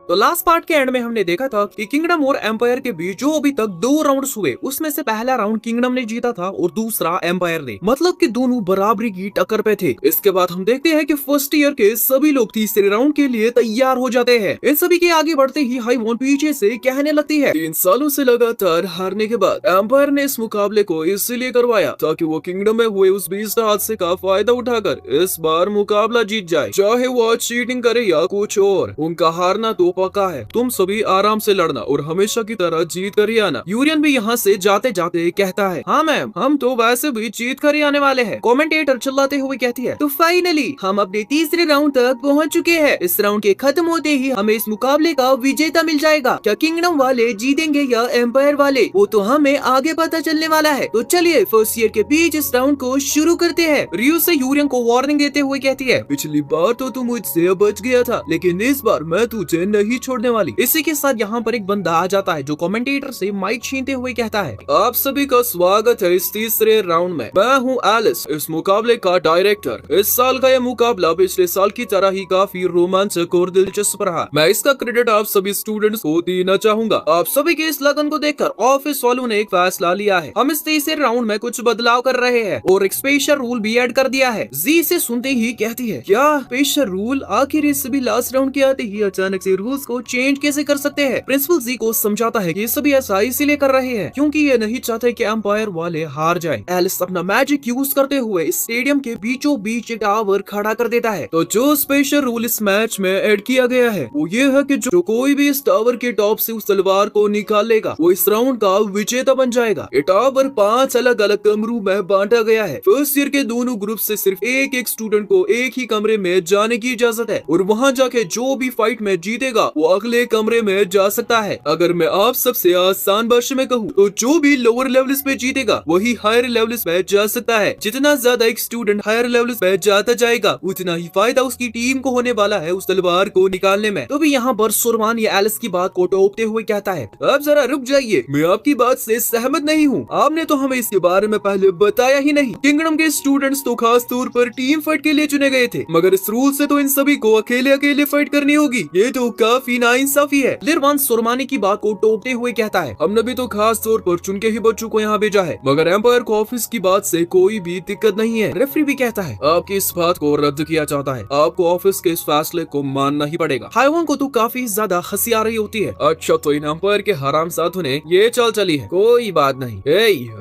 तो last part के and में हमने देखा था कि किंगडम और एम्पायर के बीच जो अभी तक 2 राउंड्स हुए उसमें से पहला राउंड किंगडम ने जीता था और दूसरा एम्पायर ने, मतलब कि दोनों बराबरी की टक्कर पे थे। इसके बाद हम देखते हैं कि फर्स्ट ईयर के सभी लोग तीसरे राउंड के लिए तैयार हो जाते हैं। इन सभी के आगे बढ़ते ही हाईवॉन पीछे से कहने लगती है 3 सालों से लगातार हारने के बाद एम्पायर ने इस मुकाबले को इसलिए करवाया ताकि वो किंगडम में हुए उस बीच हादसे का फायदा उठाकर इस बार मुकाबला जीत जाए, चाहे वो चीटिंग करे या कुछ और। उनका हारना तो पक्का है, तुम सभी आराम से लड़ना और हमेशा की तरह जीत कर ही आना। यूरियन भी यहाँ से जाते जाते कहता है हाँ मैम, हम तो वैसे भी जीत कर ही आने वाले हैं। कमेंटेटर चिल्लाते हुए कहती है तो फाइनली हम अपने तीसरे राउंड तक पहुँच चुके हैं। इस राउंड के खत्म होते ही हमें इस मुकाबले का विजेता मिल जाएगा। क्या किंगडम वाले जीतेंगे या एम्पायर वाले, वो तो हमें आगे पता चलने वाला है। तो चलिए फर्स्ट ईयर के बीच इस राउंड को शुरू करते हैं। रियो से यूरियन को वार्निंग देते हुए कहती है पिछली बार तो तू मुझसे बच गया था, लेकिन इस बार मैं तुझे नहीं छोड़ने वाली। इसी के साथ यहाँ पर एक बंदा आ जाता है जो कमेंटेटर से माइक छीनते हुए कहता है आप सभी का स्वागत है इस तीसरे राउंड में। मैं हूँ एलिस, इस मुकाबले का डायरेक्टर। इस साल का यह मुकाबला पिछले साल की तरह ही काफी रोमांचक और दिलचस्प रहा। मैं इसका क्रेडिट आप सभी स्टूडेंट्स को देना चाहूंगा। आप सभी के इस लगन को देखकर ऑफिस वालों ने एक फैसला लिया है। हम इस तीसरे राउंड में कुछ बदलाव कर रहे हैं और एक स्पेशल रूल भी ऐड कर दिया है। जी से सुनते ही कहती है क्या स्पेशल रूल, आखिर इस सभी लास्ट राउंड के आते ही अचानक से रूल्स को चेंज कैसे कर सकते हैं। प्रिंसिपल जी को समझाता है कि ये सभी ऐसा इसीलिए कर रहे हैं क्योंकि ये नहीं चाहते कि एम्पायर वाले हार जाएं। एलिस अपना मैजिक यूज करते हुए इस स्टेडियम के बीचों बीच एक टावर खड़ा कर देता है। तो जो स्पेशल रूल इस मैच में ऐड किया गया है वो ये है कि जो कोई भी इस टावर के टॉप से उस तलवार को निकाल लेगा वो इस राउंड का विजेता बन जाएगा। ये टावर 5 अलग अलग कमरों में बांटा गया है। फर्स्ट ईयर के दोनों ग्रुप से सिर्फ एक स्टूडेंट को एक ही कमरे में जाने की इजाजत है और वहाँ जाके जो भी फाइट में जीतेगा वो अगले कमरे में जा सकता है। अगर मैं आप सबसे आसान भाषा में कहूँ तो जो भी लोअर लेवल्स पे जीतेगा वही हायर लेवल्स पे जा सकता है। जितना ज्यादा एक स्टूडेंट हायर लेवल्स पे जाता जाएगा उतना ही फायदा उसकी टीम को होने वाला है उस तलवार को निकालने में। तो भी यहाँ पर सुरमान या एलिस की बात को टोकते हुए कहता है अब जरा रुक जाइए, मैं आपकी बात से सहमत नहीं हूँ। आपने तो हमें इसके बारे में पहले बताया ही नहीं। किंगडम के स्टूडेंट्स तो खास तौर पर टीम फाइट के लिए चुने गए थे, मगर इस रूल से तो इन सभी को अकेले अकेले फाइट करनी होगी। ये तो काफी नाइंसाफी है। लिरवान सुरमानी की बात को टोकते हुए कहता है हमने भी तो खास तौर पर चुन के ही बच्चों को यहाँ भेजा है, मगर एम्पायर को ऑफिस की बात से कोई भी दिक्कत नहीं है। रेफरी भी कहता है आपकी इस बात को रद्द किया जाता है, आपको ऑफिस के इस फैसले को मानना ही पड़ेगा। हाईवॉन को तो काफी ज्यादा हंसी आ रही होती है। अच्छा तो इन एम्पायर के हरामजादों ने ये चाल चली है, कोई बात नहीं।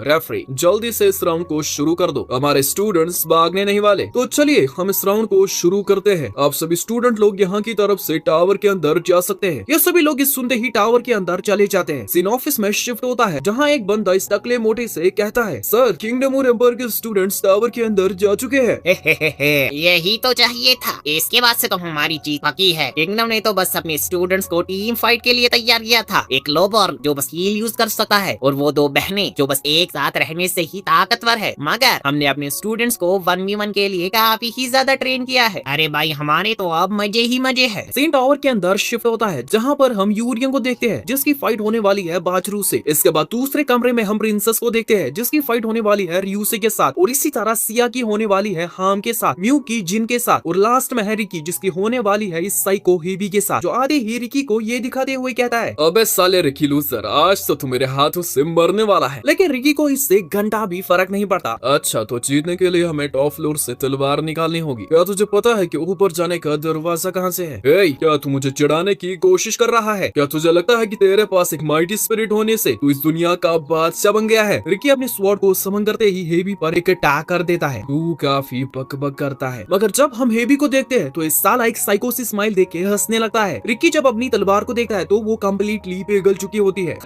रेफरी जल्दी से इस राउंड को शुरू कर दो, हमारे स्टूडेंट्स भागने नहीं वाले। तो चलिए हम इस राउंड को शुरू करते हैं। आप सभी स्टूडेंट लोग यहाँ की तरफ से टावर के अंदर जा सकते हैं। ये सभी लोग इस सुनते ही टावर के अंदर चले जाते हैं। सीन ऑफिस में शिफ्ट होता है जहाँ एक बंदा इस टकले मोटे से कहता है सर किंगडम और एम्पायर के स्टूडेंट्स टावर के अंदर जा चुके हैं। यही तो चाहिए था, इसके बाद से तो हमारी जीत पक्की है। किंगडम ने तो बस अपने स्टूडेंट्स को टीम फाइट के लिए तैयार किया था। एक लोबर जो बस हील यूज कर सकता है और वो 2 बहनें जो बस एक साथ रहने से ही ताकतवर है। मगर हमने अपने स्टूडेंट्स को 1v1 के लिए काफी ही ज्यादा ट्रेन किया है। अरे भाई हमारे तो अब मजे ही मजे है। सीन टावर के अंदर शिफ्ट होता है जहाँ पर हम यूरियन को देखते हैं जिसकी फाइट होने वाली है बाचरू से। इसके बाद दूसरे कमरे में हम प्रिंसेस को देखते हैं जिसकी फाइट होने वाली है रियूसे के साथ, और इसी तरह सिया की होने वाली है हाम के साथ, म्यू की जिन के साथ, और लास्ट में है रिकी जिसकी होने वाली है इस साइको हेबी के साथ, जो आधे ही रिकी को ये दिखाते हुए कहता है अबे साले रिकी लूजर, आज तो तू मेरे हाथों से मरने वाला है। लेकिन रिकी को इससे घंटा भी फर्क नहीं पड़ता। अच्छा तो जीतने के लिए हमें टॉप फ्लोर से तलवार निकालनी होगी। क्या तुझे पता है कि ऊपर जाने का दरवाजा कहाँ से है? क्या तू मुझे चिढ़ाने की कोशिश कर रहा है? क्या तुझे लगता है कि तेरे पास एक माइटी स्पिरिट होने से तू इस दुनिया का बादशाह बन गया है? रिकी अपने स्वॉर्ड को समन करते ही हेबी पर एक अटैक कर देता है। तू काफी बकबक करता है, मगर जब हम हेबी को देखते हैं तो इस साला एक साइको सी स्माइल देख के हंसने लगता है। रिकी जब अपनी तलवार को देखता है तो वो कम्प्लीटली पिघल चुकी होती है।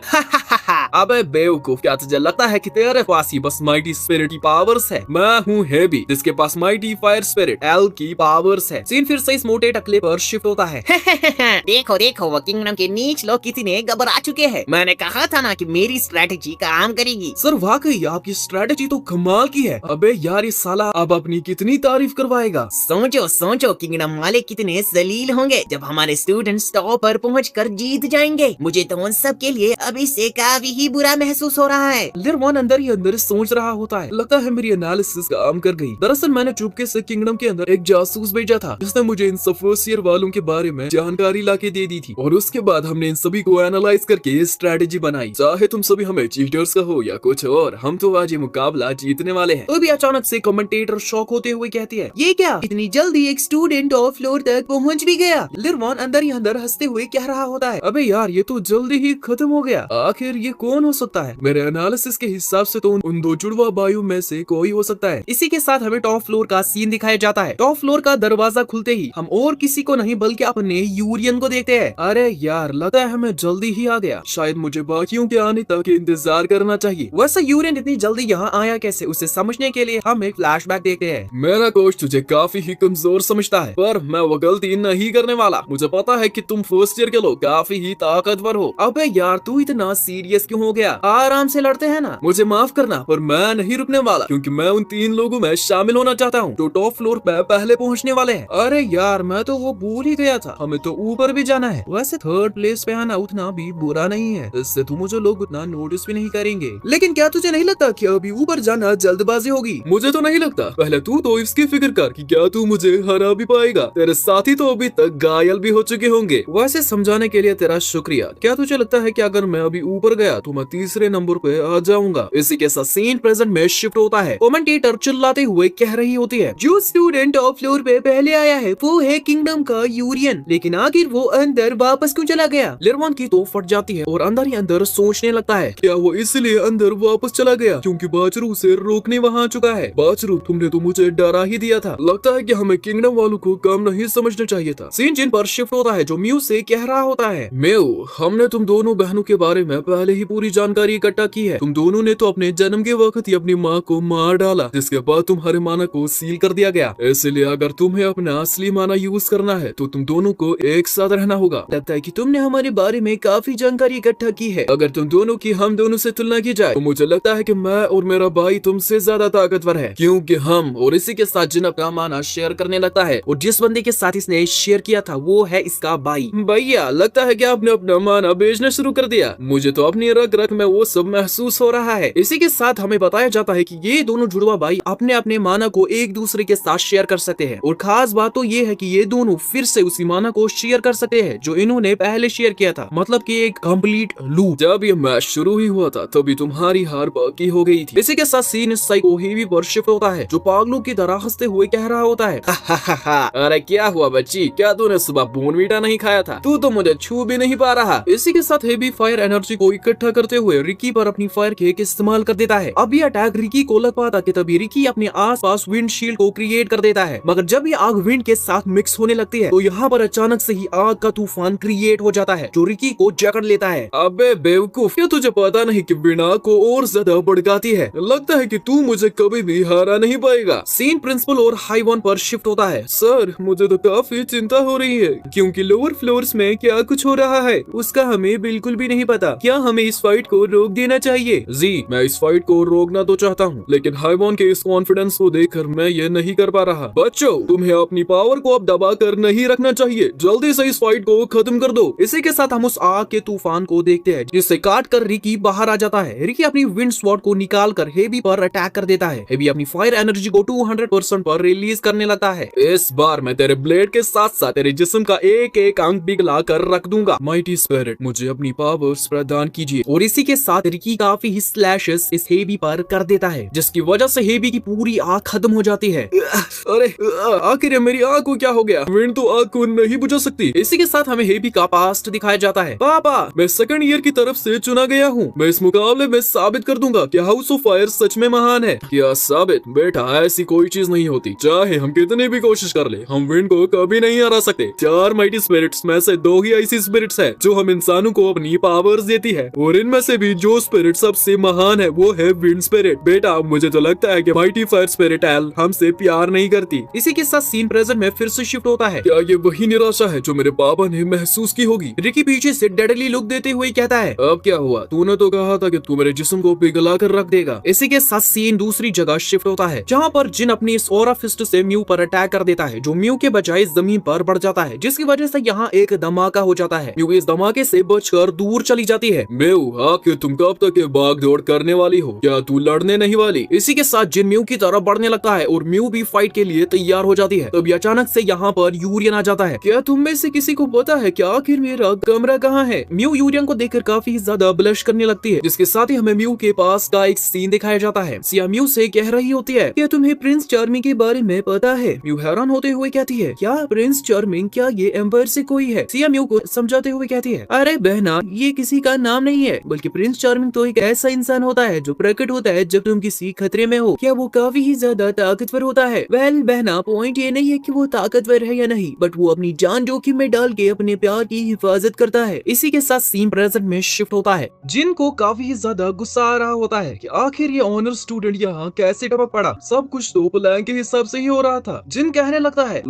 अबे बेवकूफ, क्या तुझे लगता है कि तेरे पास ही बस माइटी स्पिरिट की पावर्स है? मैं हूँ हेबी जिसके पास माइटी फायर स्पिरिट एल की पावर्स है। सीन फिर से इस मोटे टकले पर शिफ्ट होता है। देखो देखो वो किंगडम के नीच लोग कितने घबरा चुके हैं। मैंने कहा था ना कि मेरी स्ट्रेटेजी काम करेगी। सर वाकई आपकी स्ट्रेटेजी तो कमाल की है। अबे यार ये साला अब अपनी कितनी तारीफ करवाएगा। सोचो सोचो किंगडम वाले कितने जलील होंगे जब हमारे स्टूडेंट्स टॉप पर पहुँच कर जीत जाएंगे। मुझे तो उन सब के लिए अभी से काफी ही बुरा महसूस हो रहा है। लिरवान अंदर ही अंदर सोच रहा होता है, लगता है मेरी एनालिसिस काम कर गई। दरअसल मैंने चुपके से किंगडम के अंदर एक जासूस भेजा था जिसने मुझे इन सब फर्स्ट ईयर वालों के बारे में जानकारी लाके दे दी थी, और उसके बाद हमने इन सभी को एनालाइज करके स्ट्रेटेजी बनाई। चाहे तुम सभी हमें चीटर्स कहो या कुछ और, हम तो आज ये मुकाबला जीतने वाले हैं। तो भी अचानक से कमेंटेटर शॉक होते हुए कहती है, ये क्या, इतनी जल्दी एक स्टूडेंट टॉप फ्लोर तक पहुंच भी गया। लिरवान अंदर ही अंदर हंसते हुए कह रहा होता है, अबे यार ये तो जल्दी ही खत्म हो गया। आखिर ये कौन हो सकता है? मेरे एनालिसिस के हिसाब से तो उन दो जुड़वा भाइयों में से कोई हो सकता है। इसी के साथ हमें टॉप फ्लोर का सीन दिखाया जाता है। टॉप फ्लोर का दरवाजा खुलते ही हम और किसी को नहीं बल्कि अपने यूरियन को देखते हैं। अरे यार लगता है हमें जल्दी ही आ गया, शायद मुझे बाकियों के आने तक इंतजार करना चाहिए। वैसे यूरियन इतनी जल्दी यहाँ आया कैसे, उसे समझने के लिए हम एक फ्लैशबैक देखते हैं। मेरा कोच तुझे काफी ही कमजोर समझता है, पर मैं वो गलती नहीं करने वाला। मुझे पता है कि तुम फर्स्ट ईयर के लोग काफी ही ताकतवर हो। अबे यार तू इतना सीरियस क्यों हो गया? आराम से लड़ते हैं ना। मुझे माफ करना पर मैं नहीं रुकने वाला, क्योंकि मैं उन 3 लोगों में शामिल होना चाहता हूँ जो टॉप फ्लोर पे पहले पहुँचने वाले हैं। अरे यार मैं तो वो भूल ही गया था, हमें तो ऊपर भी जाना है। वैसे थर्ड प्लेस पे आना उतना भी बुरा नहीं है, इससे तो मुझे लोग उतना नोटिस भी नहीं करेंगे। लेकिन क्या तुझे नहीं लगता कि अभी ऊपर जाना जल्दबाजी होगी? मुझे तो नहीं लगता। पहले तू तो इसकी फिक्र कर कि क्या तू मुझे हरा भी पाएगा। तेरे साथी तो अभी तक घायल भी हो चुके होंगे। वैसे समझाने के लिए तेरा शुक्रिया। क्या तुझे लगता है कि अगर मैं अभी ऊपर गया तो मैं तीसरे नंबर पे आ जाऊंगा? इसी के साथ सीन प्रेजेंट में शिफ्ट होता है। कमेंटेटर चिल्लाते हुए कह रही होती है, जो स्टूडेंट टॉप फ्लोर पे पहले आया है वो है किंगडम का यूरियन, लेकिन आखिर वो अंदर वापस क्यों चला गया? लिरवान की तो फट जाती है और अंदर ही अंदर सोचने लगता है, क्या वो इसलिए अंदर वापस चला गया क्योंकि बाचरू उसे रोकने वहाँ आ चुका है? बाचरू तुमने तो मुझे डरा ही दिया था। लगता है कि हमें किंगडम वालों को कम नहीं समझना चाहिए था। सीन जिन पर शिफ्ट होता है जो म्यू से कह रहा होता है, म्यू हमने तुम दोनों बहनों के बारे में पहले ही पूरी जानकारी इकट्ठा की है। तुम दोनों ने तो अपने जन्म के वक्त ही अपनी माँ को मार डाला, जिसके बाद तुम्हारे माना को सील कर दिया गया। इसलिए अगर तुम्हें अपना असली माना यूज करना है तो तुम दोनों को एक साथ रहना होगा। लगता है कि तुमने हमारे बारे में काफी जानकारी इकट्ठा की है। अगर तुम दोनों की हम दोनों से तुलना की जाए तो मुझे लगता है कि मैं और मेरा भाई तुमसे ज्यादा ताकतवर है, क्योंकि हम और इसी के साथ जिन अपना माना शेयर करने लगता है, और जिस बंदे के साथ इसने शेयर किया था वो है इसका भाई। भैया लगता है कि आपने अपना माना बेचना शुरू कर दिया। मुझे तो अपनी रग रग में वो सब महसूस हो रहा है। इसी के साथ हमें बताया जाता है कि ये दोनों जुड़वा भाई अपने अपने माना को एक दूसरे के साथ शेयर कर सकते हैं, और खास बात तो ये है कि ये दोनों फिर से उसी माना को शेयर कर सकते हैं जो इन्होंने पहले शेयर किया था। मतलब कि एक कंप्लीट लूप। जब ये मैच शुरू ही हुआ था तभी तुम्हारी हार बाकी हो गई थी। इसी के साथ सीन साइको हेवी पर शिफ्ट होता है जो पागलों की तरह हंसते हुए कह रहा होता है, अरे क्या हुआ बच्ची, क्या तूने सुबह बोनवीटा नहीं खाया था? तू तो मुझे छू भी नहीं पा रहा। इसी के साथ हेवी फायर एनर्जी को इकट्ठा करते हुए रिकी पर अपनी फायर केक इस्तेमाल कर देता है। अब ये अटैक रिकी को लग पाता कि तभी रिकी अपने आसपास विंड शील्ड को क्रिएट कर देता है, मगर जब ये आग विंड के साथ मिक्स होने लगती है तो यहाँ पर अचानक से ही आग का तूफान क्रिएट हो जाता है जो रिकी को जकड़ लेता है। अबे बेवकूफ, क्या तुझे पता नहीं कि बिना को और ज्यादा भड़काती है? लगता है कि तू मुझे कभी भी हरा नहीं पाएगा। सीन प्रिंसिपल और हाई वन पर शिफ्ट होता है। सर मुझे तो काफी चिंता हो रही है, क्योंकि लोअर फ्लोर्स में क्या कुछ हो रहा है उसका हमें बिल्कुल भी नहीं पता। क्या हमें इस फाइट को रोक देना चाहिए? जी मैं इस फाइट को रोकना तो चाहता हूँ, लेकिन हाईवॉन के इस कॉन्फिडेंस को देखकर मैं ये नहीं कर पा रहा। बच्चों तुम्हें अपनी पावर को अब दबा कर नहीं रखना चाहिए, जल्दी से इस फाइट को खत्म कर दो। इसी के साथ हम उस आग के तूफान को देखते हैं जिससे काट कर रिकी बाहर आ जाता है। रिकी अपनी विंड स्वॉर्ड को निकाल कर हेवी पर अटैक कर देता है। हेवी अपनी फायर एनर्जी को 200% पर रिलीज करने लगता है। इस बार मैं तेरे ब्लेड के साथ साथ तेरे जिस्म का एक एक अंग पिघला कर रख दूंगा। माइटी स्पिरिट मुझे अपनी पावर्स प्रदान कीजिए। और इसी के साथ रिकी काफी ही स्लैशेस इस हेवी पर कर देता है, जिसकी वजह से हेवी की पूरी आग खत्म हो जाती है। अरे आखिर मेरी आग को क्या हो गया? विंड तो आग को नहीं बुझा सकती। इसी के साथ हमें हेवी का पास्ट दिखाया जाता है। पापा मैं सेकंड ईयर की तरफ से चुना गया हूँ, मैं इस मुकाबले में साबित कर दूंगा कि हाउस ऑफ फायर सच में महान है। क्या साबित? बेटा ऐसी कोई चीज नहीं होती, चाहे हम कितनी भी कोशिश कर ले हम विंड को कभी नहीं हरा सकते। 4 माइटी स्पिरिट्स में से 2 ही ऐसी स्पिरिट्स है जो हम इंसानों को अपनी पावर्स देती है, और इनमें से भी जो स्पिरिट सबसे महान है वो है विंड स्पिरिट। बेटा मुझे तो लगता है कि माइटी फायर स्पिरिट एल हमसे प्यार नहीं करती। इसी के साथ सीन प्रेजेंट में फिर से शिफ्ट होता है। क्या ये वही निराशा है जो मेरे पापा ने महसूस की होगी? रिकी पीछे से डेडली लुक देते हुए कहता है, अब क्या हुआ? तूने तो कहा था कि तू मेरे जिस्म को पिघला कर रख देगा। इसी के साथ सीन दूसरी जगह शिफ्ट होता है जहाँ पर जिन अपनी इस ऑरा फिस्ट से म्यू पर अटैक कर देता है, जो म्यू के बजाय जमीन पर बढ़ जाता है, जिसकी वजह से यहाँ एक धमाका हो जाता है। म्यू इस धमाके से बचकर दूर चली जाती है। म्यू आखिर तुम कब तक ये भाग दौड़ करने वाली हो? क्या तू लड़ने नहीं वाली? इसी के साथ जिन म्यू की तरफ बढ़ने लगता है और म्यू भी फाइट के लिए तैयार हो जाती है। तभी अचानक से यहाँ पर यूरियन आ जाता है। क्या तुम में से किसी को पता है कि आखिर मेरा कमरा कहाँ है? म्यू यूरियन को देखकर काफी ज्यादा ब्लश करने लगती है, जिसके साथ ही हमें म्यू के पास का एक सीन दिखाया जाता है। सिया म्यू से कह रही होती है, क्या तुम्हें प्रिंस चार्मिंग के बारे में पता है? म्यू हैरान होते हुए कहती है, क्या प्रिंस चार्मिंग, क्या ये एम्पायर से कोई है? सिया म्यू को समझाते हुए कहती है, अरे बहना, ये किसी का नाम नहीं है, बल्कि प्रिंस चार्मिंग तो एक ऐसा इंसान होता है जो प्रकट होता है जब तुम किसी खतरे में हो। क्या वो काफी ही ज्यादा ताकतवर होता है? वेल बहना, पॉइंट ये नहीं है कि वो ताकतवर है या नहीं, बट वो अपनी जान जोखिम में डाल के अपने प्यार की हिफाजत करता है। इसी के साथ सीन प्रेजेंट में शिफ्ट होता है। जिन को काफी ही ज्यादा गुस्सा आ रहा होता है कि आखिर ये ऑनर स्टूडेंट यहाँ कैसे टपक पड़ा, सब कुछ तो प्लान के हिसाब से ही हो रहा था। जिन कहने लगता है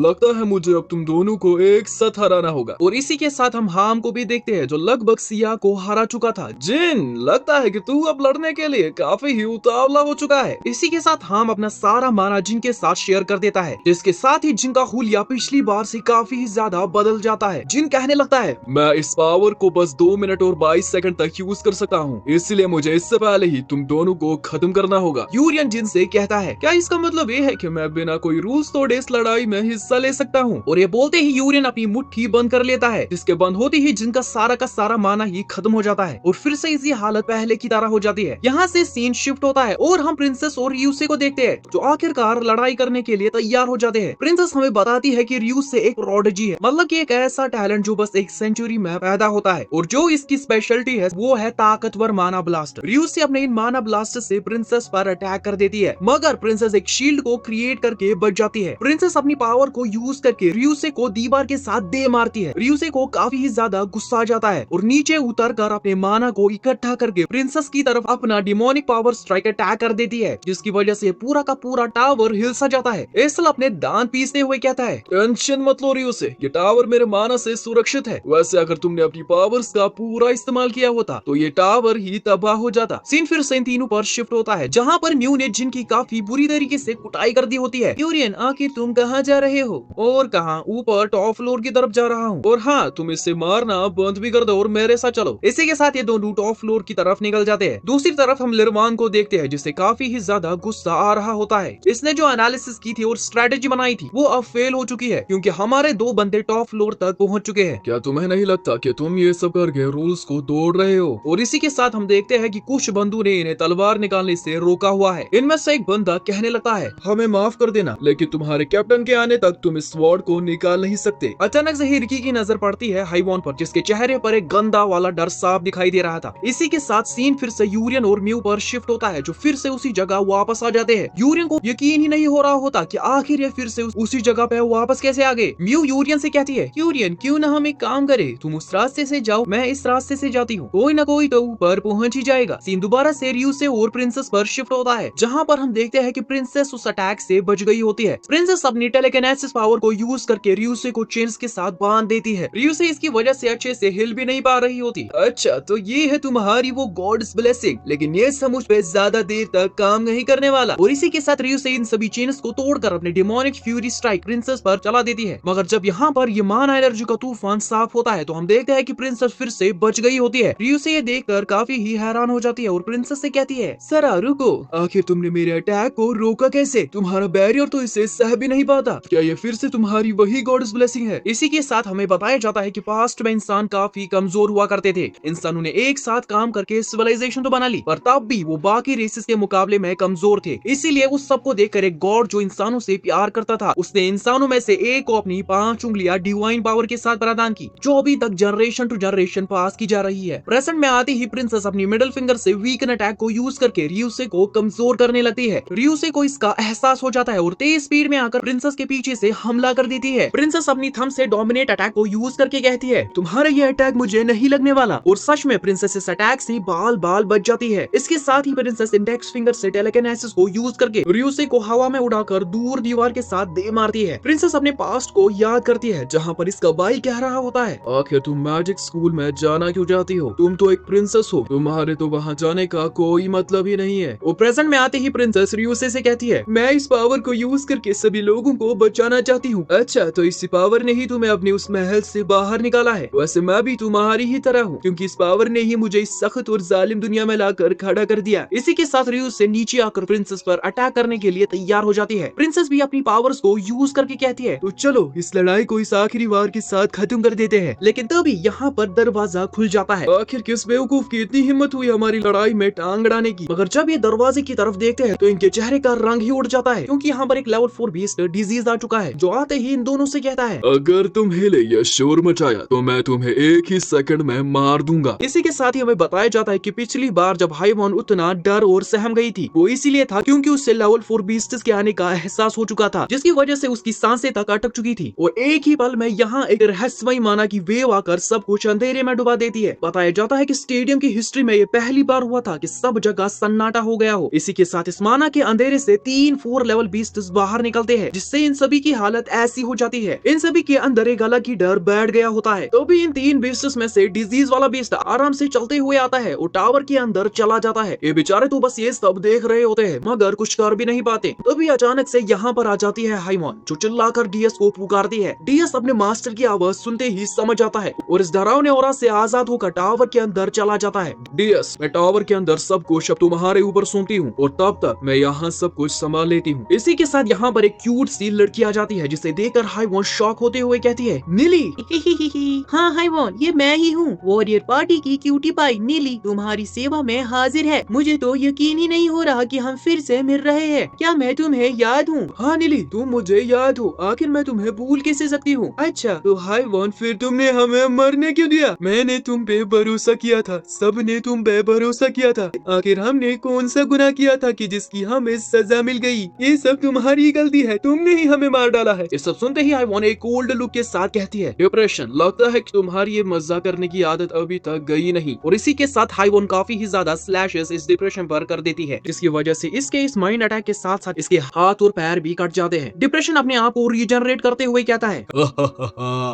मुझे अब तुम दोनों को एक साथ हराना होगा। और इसी के साथ हम हाम को भी देखते हैं जो लगभग सिया को हरा चुका था। जिन, लगता है कि तू अब लड़ने के लिए काफी ही उतावला हो चुका है। इसी के साथ हाम अपना सारा माना जिन के साथ शेयर कर देता है, जिसके साथ ही जिन का हुलिया पिछली बार से काफी ही ज्यादा बदल जाता है। जिन कहने लगता है, मैं इस पावर को बस 2 मिनट और 22 सेकंड तक यूज कर सकता हूँ, इसलिए मुझे इससे पहले ही तुम दोनों को खत्म करना होगा। यूरियन जिन से कहता है, क्या इसका मतलब ये है कि मैं बिना कोई रूल्स तोड़े इस लड़ाई में हिस्सा ले सकता हूँ? और ये बोलते ही यूरियन अपनी मुट्ठी बंद कर लेता है, जिसके बंद होते ही जिनका सारा का सारा माना ही खत्म हो जाता है और फिर से इसी हालत पहले की तरह हो जाती है। यहाँ से सीन शिफ्ट होता है और हम प्रिंसेस और रियूसे को देखते हैं जो आखिरकार लड़ाई करने के लिए तैयार हो जाते हैं। प्रिंसेस हमें बताती है कि रियूस से एक प्रोडिजी है, मतलब कि एक ऐसा टैलेंट जो बस एक सेंचुरी में पैदा होता है और जो इसकी स्पेशलिटी है वो है ताकतवर माना ब्लास्टर। रियूस से अपने इन माना ब्लास्टर से प्रिंसेस पर अटैक कर देती है, मगर प्रिंसेस एक शील्ड को क्रिएट करके बच जाती है। प्रिंसेस अपनी पावर को यूज करके रियूसे को दीवार के साथ दे मारती है। रियूसे को काफी ही ज्यादा गुस्सा आ जाता है और नीचे उतर कर अपने माना को इकट्ठा करके प्रिंसेस की तरफ अपना डिमोनिक पावर स्ट्राइक अटैक कर देती है, जिसकी वजह से पूरा का पूरा टावर हिल सा जाता है। एसल अपने दांत पीसते हुए कहता है, टेंशन मत लो रियूसे, ये टावर मेरे माना से सुरक्षित है। वैसे अगर तुमने अपनी पावर्स का पूरा इस्तेमाल किया होता तो ये टावर ही तबाह हो जाता। सीन फिर से इन तीनों पर शिफ्ट होता है, जहाँ पर म्यू ने जिन की काफी बुरी तरीके से कुटाई कर दी होती है। यूरियन, आखिर तुम कहाँ जा रहे हो? और कहाँ, ऊपर टॉप फ्लोर की तरफ जा रहा हूँ। और हाँ, तुम इससे मारना बंद भी कर दो और मेरे साथ चलो। इसी के साथ ये दोनों टॉप फ्लोर की तरफ निकल जाते हैं। दूसरी तरफ हम लिरवान को देखते हैं, जिससे काफी ही ज्यादा गुस्सा आ रहा होता है। इसने जो एनालिसिस की थी और स्ट्रेटेजी बनाई थी वो अब फेल हो चुकी है, क्योंकि हमारे 2 बंदे टॉप फ्लोर तक पहुंच चुके हैं। क्या तुम्हें नहीं लगता कि तुम ये सब करके रूल्स को तोड़ रहे हो? और इसी के साथ हम देखते हैं कि कुछ बंदू ने इन्हें तलवार निकालने से रोका हुआ है। इनमें से एक बंदा कहने लगता है, हमें माफ कर देना, लेकिन तुम्हारे कैप्टन के आने तक तुम इस स्वॉर्ड को निकाल नहीं सकते। अचानक से ही रिकी की नजर पड़ती है हाइवॉन पर, जिसके चेहरे पर एक गंदा वाला डर साफ दिखाई दे रहा था। इसी के साथ सीन फिर से यूरियन और म्यू पर शिफ्ट होता है, जो फिर से उसी जगह वापस आ जाते हैं। यूरियन को यकीन ही नहीं हो रहा होता कि आखिर ये फिर से उसी जगह पे वापस कैसे आ गए। म्यू यूरियन से कहती है, यूरियन, क्यों ना हम एक काम करें, तुम उस रास्ते से जाओ, मैं इस रास्ते से जाती हूँ, कोई ना कोई तो ऊपर पहुंच ही जाएगा। सीन दोबारा से रियू से और प्रिंसेस पर शिफ्ट होता है, जहाँ पर हम देखते हैं कि प्रिंसेस उस अटैक से बच गई होती है। प्रिंसेस अपनी टेलेकिनेसिस पावर को यूज करके रियूसे को चेन्स के साथ बांध देती है। रियूसे इसकी वजह से अच्छे से हिल भी नहीं पा रही होती। अच्छा, तो ये है तुम्हारी वो गॉड्स ब्लेसिंग, लेकिन ये समझ पे ज्यादा देर तक काम नहीं करने वाला। और इसी के साथ रियूसे इन सभी चेन्स को तोड़कर अपने डिमोनिक फ्यूरी स्ट्राइक प्रिंसेस पर चला देती है। मगर जब यहाँ पर ये माना एनर्जी का तूफान साफ होता है तो हम देखते हैं कि प्रिंसेस फिर से बच गई होती है। रियूसे ये देखकर काफी ही हैरान हो जाती है और प्रिंसेस से कहती है, सरा रुको, आखिर तुमने मेरे अटैक को रोका कैसे? तुम्हारा बैरियर तो इसे सह भी नहीं पाता। क्या ये फिर से तुम्हारी वही गॉड्स ब्लेसिंग है? इसी के साथ हमें बताया जाता है कि पास्ट में इंसान काफी कमजोर हुआ करते थे। इंसानों ने एक साथ काम करके सिविलाइजेशन तो बना ली, पर तब भी वो बाकी रेसेस के मुकाबले में कमजोर थे। इसीलिए उस सबको देखकर एक गॉड जो इंसानों से प्यार करता था, उसने इंसानों में से एक को अपनी 5 उंगलियां डिवाइन पावर के साथ प्रदान की, जो अभी तक जनरेशन टू जनरेशन पास की जा रही है। प्रेजेंट में आती ही प्रिंसेस अपनी मिडिल फिंगर से वीकन अटैक को यूज करके रियूसे को कमजोर करने लगती है। रियूसे को इसका एहसास हो जाता है और तेज स्पीड में आकर प्रिंसेस के पीछे से हमला कर देती है। प्रिंसेस अपनी थंब से डोमिनेट अटैक को यूज करके कहती है, तुम्हारा ये अटैक मुझे नहीं लगने वाला। और सच में प्रिंसेस इस अटैक से बाल बाल बच जाती है। इसके साथ ही प्रिंसेस इंडेक्स फिंगर से टेलेकिनेसिस को यूज करके रियूसे को हवा में उड़ाकर दूर दीवार के साथ दे मारती है। प्रिंसेस अपने पास्ट को याद करती है, जहाँ पर इसका भाई कह रहा होता है, आखिर तुम मैजिक स्कूल में जाना क्यों चाहती हो? तुम तो एक प्रिंसेस हो, तुम्हारे तो वहाँ जाने का कोई मतलब ही नहीं है। वो प्रेजेंट में आते ही प्रिंसेस रियूसे से कहती है, मैं इस पावर को यूज करके सभी लोगों को बचाना चाहती हूँ। अच्छा, तो इस पावर ने ही तुम्हें अपने उस महल से बाहर निकाला है। वैसे मैं भी तुम्हारी ही तरह हूँ, क्योंकि इस पावर ने ही मुझे इस सख्त और जालिम दुनिया में लाकर खड़ा कर दिया। इसी के साथ रियो से नीचे आकर प्रिंसेस पर अटैक करने के लिए तैयार हो जाती है। प्रिंसेस भी अपनी पावर्स को यूज करके कहती है तो चलो इस लड़ाई को इस आखिरी वार के साथ खत्म कर देते हैं। लेकिन तभी यहाँ पर दरवाजा खुल जाता है। आखिर किस बेवकूफ की इतनी हिम्मत हुई हमारी लड़ाई में टांग अड़ाने की। मगर जब ये दरवाजे की तरफ देखते हैं तो इनके चेहरे का रंग ही उड़ जाता है, क्योंकि यहाँ पर एक लेवल 4 बीस्ट डिजीज आ चुका है, जो आते ही इन दोनों से कहता है अगर तुम हिले या शोर मचाया तो मैं तुम्हें एक ही सेकंड में मार दूंगा। इसी के साथ ही हमें बताया जाता है कि पिछली बार जब हाइवॉन उतना डर और सहम गई थी वो इसीलिए था क्योंकि उससे लेवल 4 बीस्ट्स के आने का एहसास हो चुका था, जिसकी वजह से उसकी सांसें तक अटक चुकी थी। और एक ही पल में यहाँ एक रहस्यमयी माना की वेव आकर सब कुछ अंधेरे में डुबा देती है। बताया जाता है कि स्टेडियम की हिस्ट्री में ये पहली बार हुआ था कि सब जगह सन्नाटा हो गया हो। इसी के साथ इस माना के अंधेरे से 3 4 लेवल बीस्ट्स बाहर निकलते हैं, जिससे इन सभी की हालत ऐसी हो जाती है। इन सभी के अंदर एक अलग ही डर बैठ गया होता है। तो भी इन 3 बीस्ट्स में से डिजीज वाला बीस्ट आराम से चलते हुए आता है और टावर के अंदर चला जाता है। ये बेचारे तो बस ये सब देख रहे होते हैं मगर कुछ कर भी नहीं पाते। तभी अचानक से यहाँ पर आ जाती है हाइवॉन, जो चिल्लाकर डीएस को पुकारती है। डीएस अपने मास्टर की आवाज सुनते ही समझ जाता है और इस डरावने ऑरा से आजाद होकर टावर के अंदर चला जाता है। डीएस, मैं टावर के अंदर सब कुछ अब तुम्हारे ऊपर सुनती हूँ और तब तक मैं यहाँ सब कुछ संभाल लेती हूँ। इसी के साथ यहाँ पर एक क्यूट सी लड़की आ जाती है, जिसे देखकर हाइवॉन शॉक होते हुए कहती है नीली। हाँ हाइवॉन, ये मैं ही हूँ, वॉरियर पार्टी की क्यूटी पाई नीली तुम्हारी सेवा में हाजिर है। मुझे तो यकीन ही नहीं हो रहा कि हम फिर से मिल रहे हैं। क्या मैं तुम्हें याद हूँ? हाँ नीली, तुम मुझे याद हो, आखिर मैं तुम्हें भूल कैसे सकती हूँ। अच्छा तो हाइवॉन, फिर तुमने हमें मरने क्यों दिया? मैंने तुम पे भरोसा किया था, सबने तुम पे भरोसा किया था। आखिर हमने कौन सा गुनाह किया था कि जिसकी हमें सजा मिल गई? ये सब तुम्हारी गलती है, तुमने ही हमें मार डाला है। ये सब सुनते ही हाइवॉन एक कोल्ड लुक के साथ कहती है डिप्रेशन, लगता है कि तुम्हारी ये मजाक करने की आदत अभी तक गई नहीं। और इसी के साथ हाइवॉन काफी ही ज्यादा स्लैशेस इस डिप्रेशन पर कर देती है, जिसकी वजह से इसके इस माइंड अटैक के साथ साथ इसके हाथ और पैर भी कट जाते हैं। डिप्रेशन अपने आप को रीजनरेट करते हुए कहता है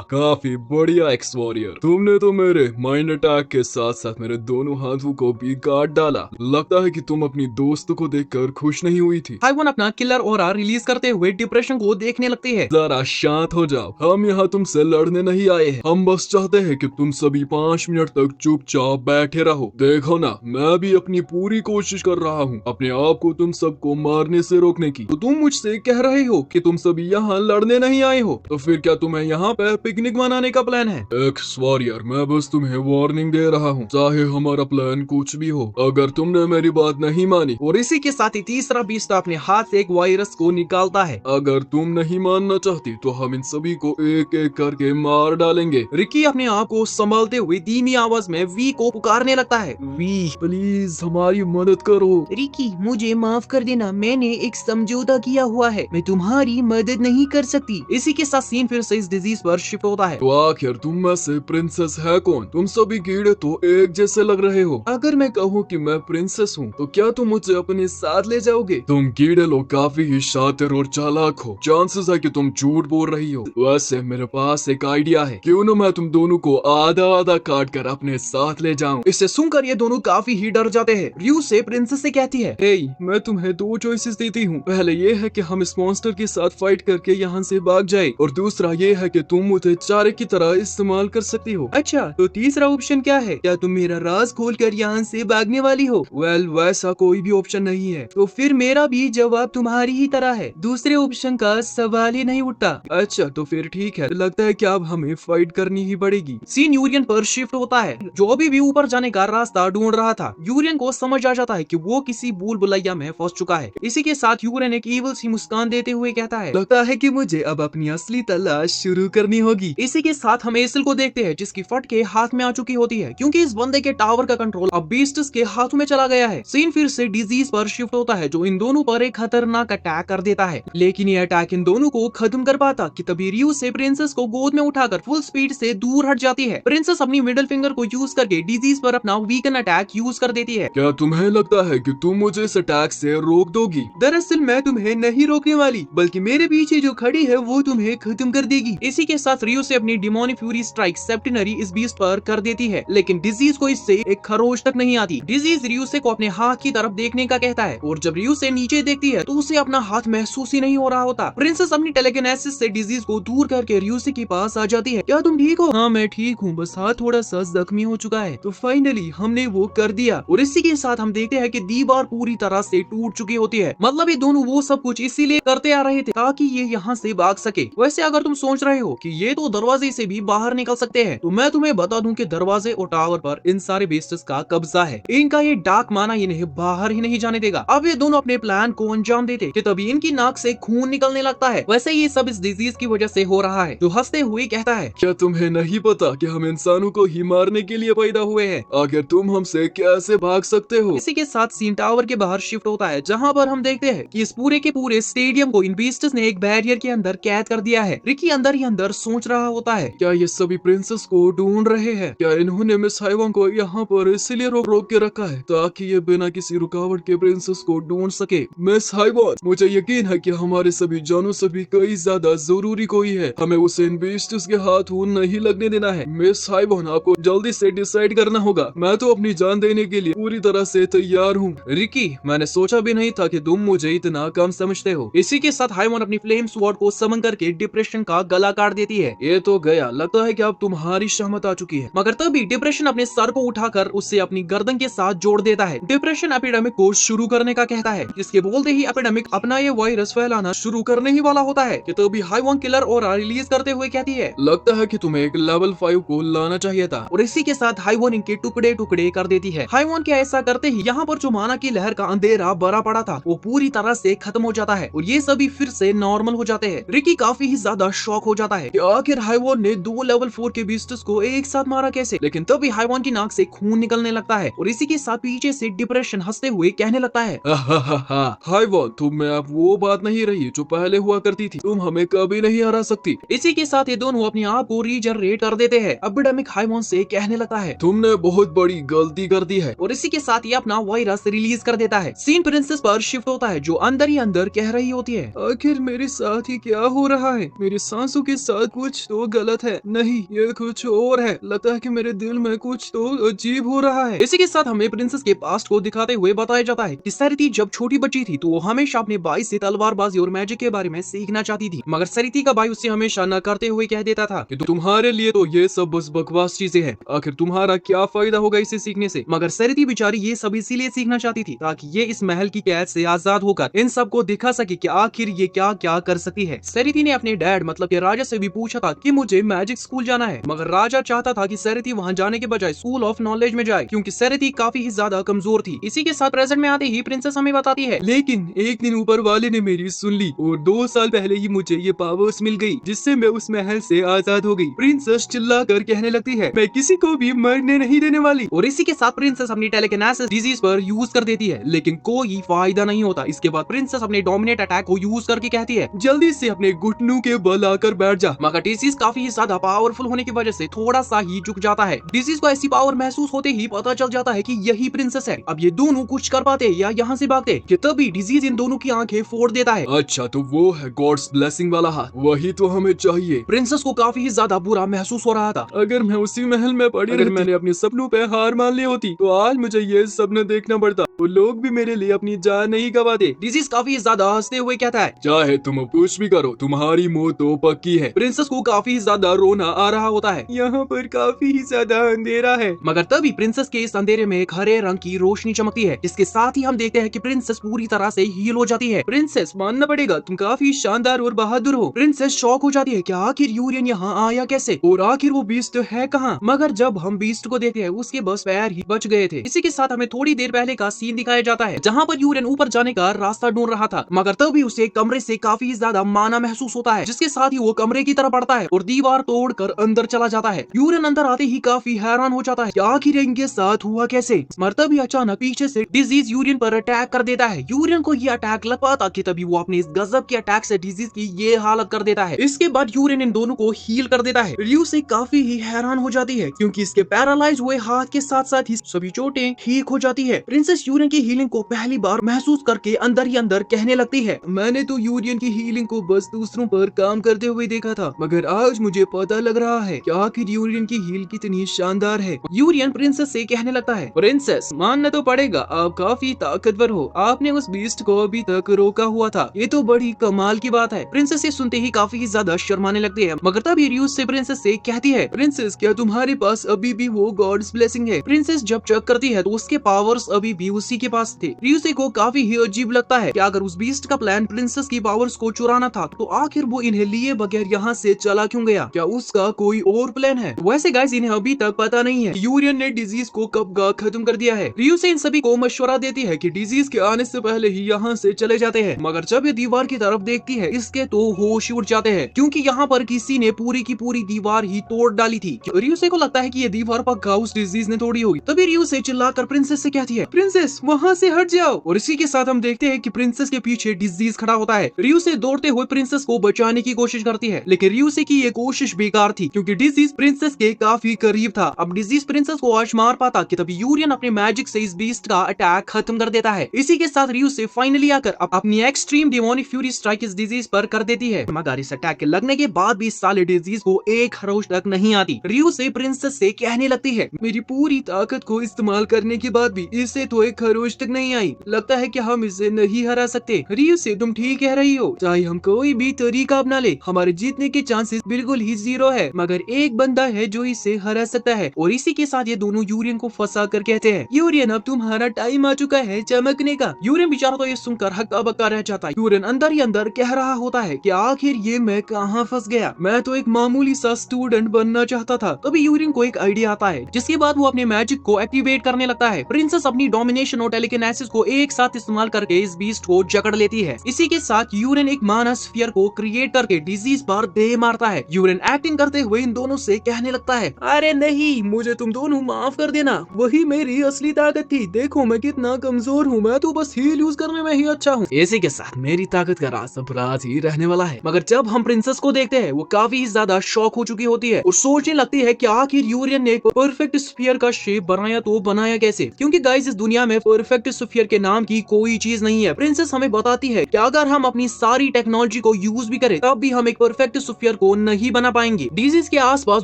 काफी बढ़िया एक्स वॉरियर, तुमने तो मेरे माइंड अटैक के साथ साथ मेरे दोनों हाथों को भी काट डाला। लगता है कि तुम अपनी दोस्त को देखकर खुश नहीं हुई थी। हाइवॉन अपना किलर ऑरा रिलीज करते हुए डिप्रेशन को देखने लगती है। जरा शांत हो जाओ, हम यहाँ तुमसे लड़ने नहीं आए हैं, हम बस चाहते हैं कि तुम सभी 5 मिनट तक चुपचाप बैठे रहो। देखो ना, मैं भी अपनी पूरी कोशिश कर रहा हूँ अपने आप को तुम सबको मारने से रोकने की। तो तुम मुझसे कह रहे हो कि तुम सभी यहाँ लड़ने नहीं आए हो, तो फिर क्या तुम्हें यहाँ पे पिकनिक मनाने का प्लान है? एक्स वॉरियर, मैं बस तुम्हें वार्निंग दे रहा हूँ, चाहे हमारा प्लान कुछ भी हो, अगर तुमने मेरी बात नहीं मानी। और इसी के साथ ही तीसरा बीस्ट अपने हाथ से एक वायरस को निकालता है। अगर तुम नहीं मानना चाहती तो हम इन सभी को एक एक करके मार डालेंगे। रिकी अपने आप को संभालते हुए धीमी आवाज में वी को पुकारने लगता है। वी, प्लीज हमारी मदद करो। रिकी, मुझे माफ कर देना, मैंने एक समझौता किया हुआ है, मैं तुम्हारी मदद नहीं कर सकती। इसी के साथ सीन फिर से इस डिजीज पर शिफ्ट होता है। तो आखिर तुम में से प्रिंसेस है कौन? तुम सभी कीड़े तो एक जैसे लग रहे हो। अगर मैं कहूँ कि मैं प्रिंसेस हूँ तो क्या तुम मुझे अपने साथ ले जाओगे? तुम कीड़े लोग काफी ही शातिर और चालाक हो, चांसेस है कि तुम झूठ बोल रही हो। वैसे मेरे पास एक आइडिया है, क्यों न मैं तुम दोनों को आधा आधा काट कर अपने साथ ले जाऊं। इसे सुनकर ये दोनों काफी ही डर जाते हैं। रियू से प्रिंसेस से कहती है मैं तुम्हें 2 चॉइसेस देती हूँ, पहले ये है कि हम इस मॉन्स्टर के साथ फाइट करके यहाँ से भाग जाए, और दूसरा ये है कि तुम मुझे चारे की तरह इस्तेमाल कर सकती हो। अच्छा, तो तीसरा ऑप्शन क्या है? क्या तुम मेरा राज खोल कर यहाँ से भागने वाली हो? वेल, वैसा कोई भी ऑप्शन नहीं है। तो फिर मेरा भी जवाब तुम्हारी ही तरह है, दूसरे ऑप्शन का सवाल ही नहीं उठता। अच्छा तो फिर ठीक है, लगता है कि अब हमें फाइट करनी ही पड़ेगी। सीन यूरियन पर शिफ्ट होता है, जो अभी भी ऊपर जाने का रास्ता ढूंढ रहा था। यूरियन को समझ आ जाता है कि वो किसी भूल भुलैया में फंस चुका है। इसी के साथ यूरियन एक ईविल सी मुस्कान देते हुए कहता है लगता है कि मुझे अब अपनी असली तलाश शुरू करनी होगी। इसी के साथ हम एसिल को देखते हैं, जिसकी फट के हाथ में आ चुकी होती है, क्योंकि इस बंदे के टावर का कंट्रोल अब बीस्ट्स के हाथों में चला गया है। सीन फिर से डिजीज पर शिफ्ट होता है, जो इन दोनों पर एक खतरनाक अटैक कर देता है। लेकिन ये अटैक इन दोनों को खत्म कर पाता कि तभी रियू से प्रिंसेस को गोद में उठाकर फुल स्पीड से दूर हट जाती है। प्रिंसेस अपनी मिडिल फिंगर को यूज करके डिजीज पर अपना वीकन अटैक यूज कर देती है। क्या तुम्हें लगता है कि तुम मुझे इस अटैक से रोक दोगी? दरअसल मैं तुम्हें नहीं रोकने वाली, बल्कि मेरे पीछे जो खड़ी है वो तुम्हें खत्म कर देगी। इसी के साथ रियो से अपनी डिमोनिक फ्यूरी स्ट्राइक सेप्टिनरी इस बीस्ट पर कर देती है, लेकिन डिजीज को इससे एक खरोच तक नहीं आती। डिजीज रियूसे को अपने हाथ की तरफ देखने का कहता है, और जब रियू से नीचे देखती है तो उसे अपना हाथ महसूस ही नहीं हो रहा होता। प्रिंसेस अपनी टेलेकिनेसिस से डिजीज को दूर करके रियूसे के पास आ जाती है। क्या तुम ठीक हो? हाँ मैं ठीक हूँ, बस हाथ थोड़ा सा जख्मी हो चुका है। है। तो फाइनली हमने वो कर दिया और इसी के साथ हम देखते हैं कि दीवार पूरी तरह से टूट चुकी होती है। मतलब ये दोनों वो सब कुछ इसीलिए करते आ रहे थे ताकि ये यहाँ से भाग सके। वैसे अगर तुम सोच रहे हो कि ये तो दरवाजे से भी बाहर निकल सकते हैं, तो मैं तुम्हें बता दूं कि दरवाजे और टावर पर इन सारे बेस्टर्स का कब्जा है। इनका ये डार्क माना इन्हें बाहर ही नहीं जाने देगा। अब ये दोनों अपने प्लान को अंजाम देते कि तभी इनकी नाक से खून निकलने लगता है। वैसे ये सब इस डिजीज की वजह से हो रहा है। जो हंसते हुए कहता है, क्या तुम्हें नहीं पता कि हम इंसानों को ही मारने के लिए पैदा हुए हैं? आखिर तुम हमसे कैसे भाग सकते हो? इसी के साथ सीन टावर के बाहर शिफ्ट होता है, जहाँ पर हम देखते हैं कि इस पूरे के पूरे स्टेडियम को इन बीस्टर्स ने एक बैरियर के अंदर कैद कर दिया है। रिकी अंदर ही अंदर सोच रहा होता है, क्या ये सभी प्रिंसेस को ढूंढ रहे हैं? क्या इन्होंने मिस हाइवॉन को यहाँ पर इसलिए रोक रोक के रखा है ताकि ये बिना किसी रुकावट के प्रिंसेस को ढूंढ सके? मिस हाइवॉन, मुझे यकीन है कि हमारे सभी जानों से भी कई ज्यादा जरूरी कोई है। हमें उसे इन बीस्टर्स के हाथों नहीं लगने देना है। मिस हाइवॉन, आपको जल्दी से डिसाइड करना होगा। मैं तो अपनी जान देने के लिए पूरी तरह से तैयार हूँ। रिकी, मैंने सोचा भी नहीं था कि तुम मुझे इतना कम समझते हो। इसी के साथ हाइवॉन अपनी फ्लेम स्वॉर्ड को समन करके डिप्रेशन का गला काट देती है। ये तो गया, लगता है कि अब तुम्हारी शामत आ चुकी है। मगर तभी डिप्रेशन अपने सर को उठाकर उससे अपनी गर्दन के साथ जोड़ देता है। डिप्रेशन एपिडेमिक को शुरू करने का कहता है। इसके बोलते ही एपिडेमिक अपना ये वायरस फैलाना शुरू करने ही वाला होता है कि तभी हाइवॉन किलर और रिलीज करते हुए कहती है, लगता है कि तुम्हें एक लेवल 5 को लाना चाहिए था। और इसी के साथ हाइवॉन इनके टुकड़े टुकड़े कर देती है। हाइवॉन के ऐसा करते ही यहाँ पर जो माना की लहर का अंधेरा भरा पड़ा था वो पूरी तरह से खत्म हो जाता है और ये सभी फिर से नॉर्मल हो जाते हैं। रिकी काफी ही ज्यादा शॉक हो जाता है कि आखिर हाइवॉन ने 2 लेवल 4 के बीस्टर्स को एक साथ मारा कैसे। लेकिन तभी हाइवॉन की नाक से खून निकलने लगता है और इसी के साथ पीछे से डिप्रेशन हंसते हुए कहने लगता है, हाइवॉन, तुम में अब वो बात नहीं रही जो पहले हुआ करती थी। तुम हमें कभी नहीं हरा सकती। इसी के साथ ये दोनों अपने आप को रीजनरेट कर देते हैं। एपिडेमिक हाइवॉन से कहने लगता है, तुमने बहुत बड़ी गलती कर दी है। और इसी के साथ ये अपना वायरस रिलीज कर देता है। सीन प्रिंसेस पर शिफ्ट होता है जो अंदर ही अंदर कह रही होती है, आखिर मेरे साथ ही क्या हो रहा है? मेरी सांसों के साथ कुछ तो गलत है। नहीं, ये कुछ और है। लगता है कि मेरे दिल में कुछ तो अजीब हो रहा है। इसी के साथ हमें प्रिंसेस के पास्ट को दिखाते हुए बताया जाता है कि सरिती जब छोटी बच्ची थी तो वो हमेशा अपने भाई से तलवारबाजी और मैजिक के बारे में सीखना चाहती थी। मगर सरिती का भाई उससे हमेशा न करते हुए कह देता था कि तुम्हारे लिए तो ये सब बस बकवास चीजें हैं। आखिर तुम्हारा क्या फायदा होगा इसे सीखने से? मगर सरिती बेचारी ये सब इसीलिए सीखना चाहती थी ताकि ये इस महल की कैद से आजाद होकर इन सब को दिखा सके कि आखिर ये क्या क्या कर सकती है। सरिती ने अपने डैड मतलब कि राजा से भी पूछा था कि मुझे मैजिक स्कूल जाना है, मगर राजा चाहता था कि सरिती वहाँ जाने के बजाय स्कूल ऑफ नॉलेज में जाए क्योंकि सरिती काफी ही ज्यादा कमजोर थी। इसी के साथ प्रेजेंट में आते ही प्रिंसेस हमें बताती है, लेकिन एक दिन ऊपर वाले ने मेरी सुन ली और 2 साल पहले ही मुझे ये पावर्स मिल गई जिससे मैं उस महल से आजाद हो गई। प्रिंसेस चिल्ला कर कहने लगती है, मैं किसी को भी मरने नहीं देने वाली। और इसी के साथ प्रिंसेस अपनी टेलेकिनेसिस डिजीज पर यूज कर देती है लेकिन कोई फायदा नहीं होता। इसके बाद प्रिंसेस अपने डोमिनेट अटैक को यूज करके कहती है, जल्दी से अपने घुटनों के बल आकर बैठ जा। मगर डिजीज काफी ही ज्यादा पावरफुल होने की वजह से थोड़ा सा ही झुक जाता है। डिजीज को ऐसी पावर महसूस होते ही पता चल जाता है कि यही प्रिंसेस है। अब ये दोनों कुछ कर पाते या यहाँ से भागते कि तभी डिजीज इन दोनों की आंखें फोड़ देता है। अच्छा, तो वो है गॉड्स ब्लेसिंग वाला हाथ, वही तो हमें चाहिए। प्रिंसेस को काफी ही ज्यादा बुरा महसूस हो रहा था। अगर मैं उसी महल में पड़ी अगर मैंने अपने सपनों पे हार मान ली होती तो आज मुझे ये सपना देखना पड़ता। वो लोग भी मेरे लिए अपनी जान नहीं गवाते। डिजीज काफी ज्यादा हंसते हुए कहता है, चाहे तुम कुछ भी करो, तुम्हारी मौत तो पक्की है। प्रिंसेस को काफी ज्यादा रोना आ रहा होता है। यहाँ पर काफी ही ज्यादा अंधेरा है। मगर तभी प्रिंसेस के इस अंधेरे में एक हरे रंग की रोशनी चमकती है, जिसके साथ ही हम देखते हैं कि प्रिंसेस पूरी तरह से हील हो जाती है। प्रिंसेस, मानना पड़ेगा तुम काफी शानदार और बहादुर हो। प्रिंसेस शॉक हो जाती है कि आखिर यूरियन यहाँ आया कैसे और आखिर वो बीस्ट है कहाँ। मगर जब हम बीस्ट को देखते हैं उसके बस पैर ही बच गए थे। इसी के साथ हमें थोड़ी देर पहले का सीन दिखाया जाता है जहाँ पर यूरियन ऊपर जाने का रास्ता ढूंढ रहा था। मगर तभी उसे कमरे से काफी ज्यादा माना महसूस होता है, जिसके साथ ही वो कमरे की तरफ बढ़ता है और दीवार तोड़कर अंदर चला जाता है। यूरियन अंदर आते ही काफी हैरान हो जाता है कि आखिर इनके साथ हुआ कैसे। मगर तभी अचानक पीछे से डिजीज यूरियन पर अटैक कर देता है। यूरियन को ये अटैक लग पाता कि तभी वो अपने इस गजब के अटैक से डिजीज की ये हालत कर देता है। इसके बाद यूरियन इन दोनों को हील कर देता है। रियू से काफी ही हैरान हो जाती है क्योंकि इसके पैरालाइज हुए हाथ के साथ साथ ही सभी चोटें ठीक हो जाती है। प्रिंसेस यूरियन की हीलिंग को पहली बार महसूस करके अंदर ही अंदर कहने लगती है, मैंने तो यूरियन की हीलिंग को बस दूसरों पर काम करते हुए देखा था, मगर आज मुझे पता लग रहा है कि आखिर यूरियन की हील कितनी शानदार है। यूरियन प्रिंसेस से कहने लगता है, प्रिंसेस मानना तो पड़ेगा आप काफी ताकतवर हो। आपने उस बीस्ट को अभी तक रोका हुआ था, ये तो बड़ी कमाल की बात है। प्रिंसेस ये सुनते ही काफी ज्यादा शर्माने लगती है। मगर तभी रियू से प्रिंसेस से कहती है, प्रिंसेस क्या तुम्हारे पास अभी भी वो गॉड्स ब्लेसिंग है। प्रिंसेस जब चेक करती है तो उसके पावर्स अभी भी उसी के पास थे। रियुसे को काफी ही अजीब लगता है कि अगर उस बीस्ट का प्लान प्रिंसेस की पावर्स को चुराना था तो आखिर वो इन्हें लिए बगैर यहाँ से चला क्यों गया? क्या उसका कोई और प्लान है? वैसे गाइस इन्हें अभी तक पता नहीं है यूरियन ने डिजीज को कब का खत्म कर दिया है। रियुसे इन सभी को मशवरा देती है कि डिजीज के आने से पहले ही यहाँ से चले जाते हैं, मगर जब ये दीवार की तरफ देखती है इसके तो होश उड़ जाते हैं क्योंकि यहाँ पर किसी ने पूरी की पूरी दीवार ही तोड़ डाली थी। रियुसे को लगता है कि ये दीवार पक्का उस डिजीज ने तोड़ी होगी। तभी रियुसे चिल्लाकर प्रिंसेस से कहती है, प्रिंसेस वहाँ से हट जाओ। और इसी के साथ हम देखते हैं कि प्रिंसेस के पीछे डिजीज खड़ा होता है। रियुसे दौड़ते हुए प्रिंसेस को बचाने की कोशिश करती है, लेकिन रियुसे की ये कोशिश बेकार थी क्योंकि डिजीज प्रिंसेस के काफी करीब था। अब डिजीज प्रिंसेस को आज मार पाता कि तभी यूरियन अपने मैजिक से इस बीस्ट का अटैक खत्म कर देता है। इसी के साथ रियुसे फाइनली आकर अपनी एक्सट्रीम डिमोनिक फ्यूरी स्ट्राइक इस डिजीज पर कर देती है, मगर इस अटैक के लगने के बाद भी इस साले डिजीज को एक खरोच तक नहीं आती। रियुसे प्रिंसेस से कहने लगती है, मेरी पूरी ताकत को इस्तेमाल करने के बाद भी इसे तो एक खरोच तक नहीं आई, लगता है कि हम इसे नहीं हरा सकते। रियुसे तुम ठीक कह रही हो, चाहे हम कोई भी तरीका अपना ले हमारे जीतने के चांसेस बिल्कुल ही जीरो है, मगर एक बंदा है जो इसे हरा सकता है। और इसी के साथ ये दोनों यूरियन को फंसा कर कहते हैं, यूरियन अब तुम्हारा टाइम आ चुका है चमकने का। यूरियन बेचारा तो ये सुनकर हक्का बक्का रह जाता है। यूरियन अंदर ही अंदर कह रहा होता है कि आखिर ये मैं कहाँ फंस गया, मैं तो एक मामूली सा स्टूडेंट बनना चाहता था। तभी यूरियन को एक आइडिया आता है जिसके बाद वो अपने मैजिक को एक्टिवेट करने लगता है। प्रिंसेस अपनी डोमिनेशन और टेलीकिनेसिस को एक साथ इस्तेमाल करके इस बीस्ट को जकड़ लेती है। इसी के साथ यूरियन एक माना स्फीयर को क्रिएट करके डिजीज पर दे मारता है। यूरियन एक्टिंग करते हुए इन दोनों से कहने लगता है, अरे नहीं, मुझे तुम दोनों माफ कर देना, वही मेरी असली ताकत थी। देखो मैं कितना कमजोर हूँ, मैं तो बस हील यूज करने में ही अच्छा हूँ। इसी के साथ मेरी ताकत का राज सब राज ही रहने वाला है। मगर जब हम प्रिंसेस को देखते हैं वो काफी ज्यादा शॉक हो चुकी होती है और सोचने लगती है कि आखिर यूरियन ने परफेक्ट स्फीयर का शेप बनाया तो बनाया कैसे, क्योंकि गाइस इस दुनिया में परफेक्ट स्फीयर के नाम की कोई चीज नहीं है। प्रिंसेस हमें बताती है कि अगर हम अपनी सारी टेक्नोलॉजी को यूज भी करें तब भी हम एक परफेक्ट स्फीयर को नहीं बना पाएंगे। डिजीज के आसपास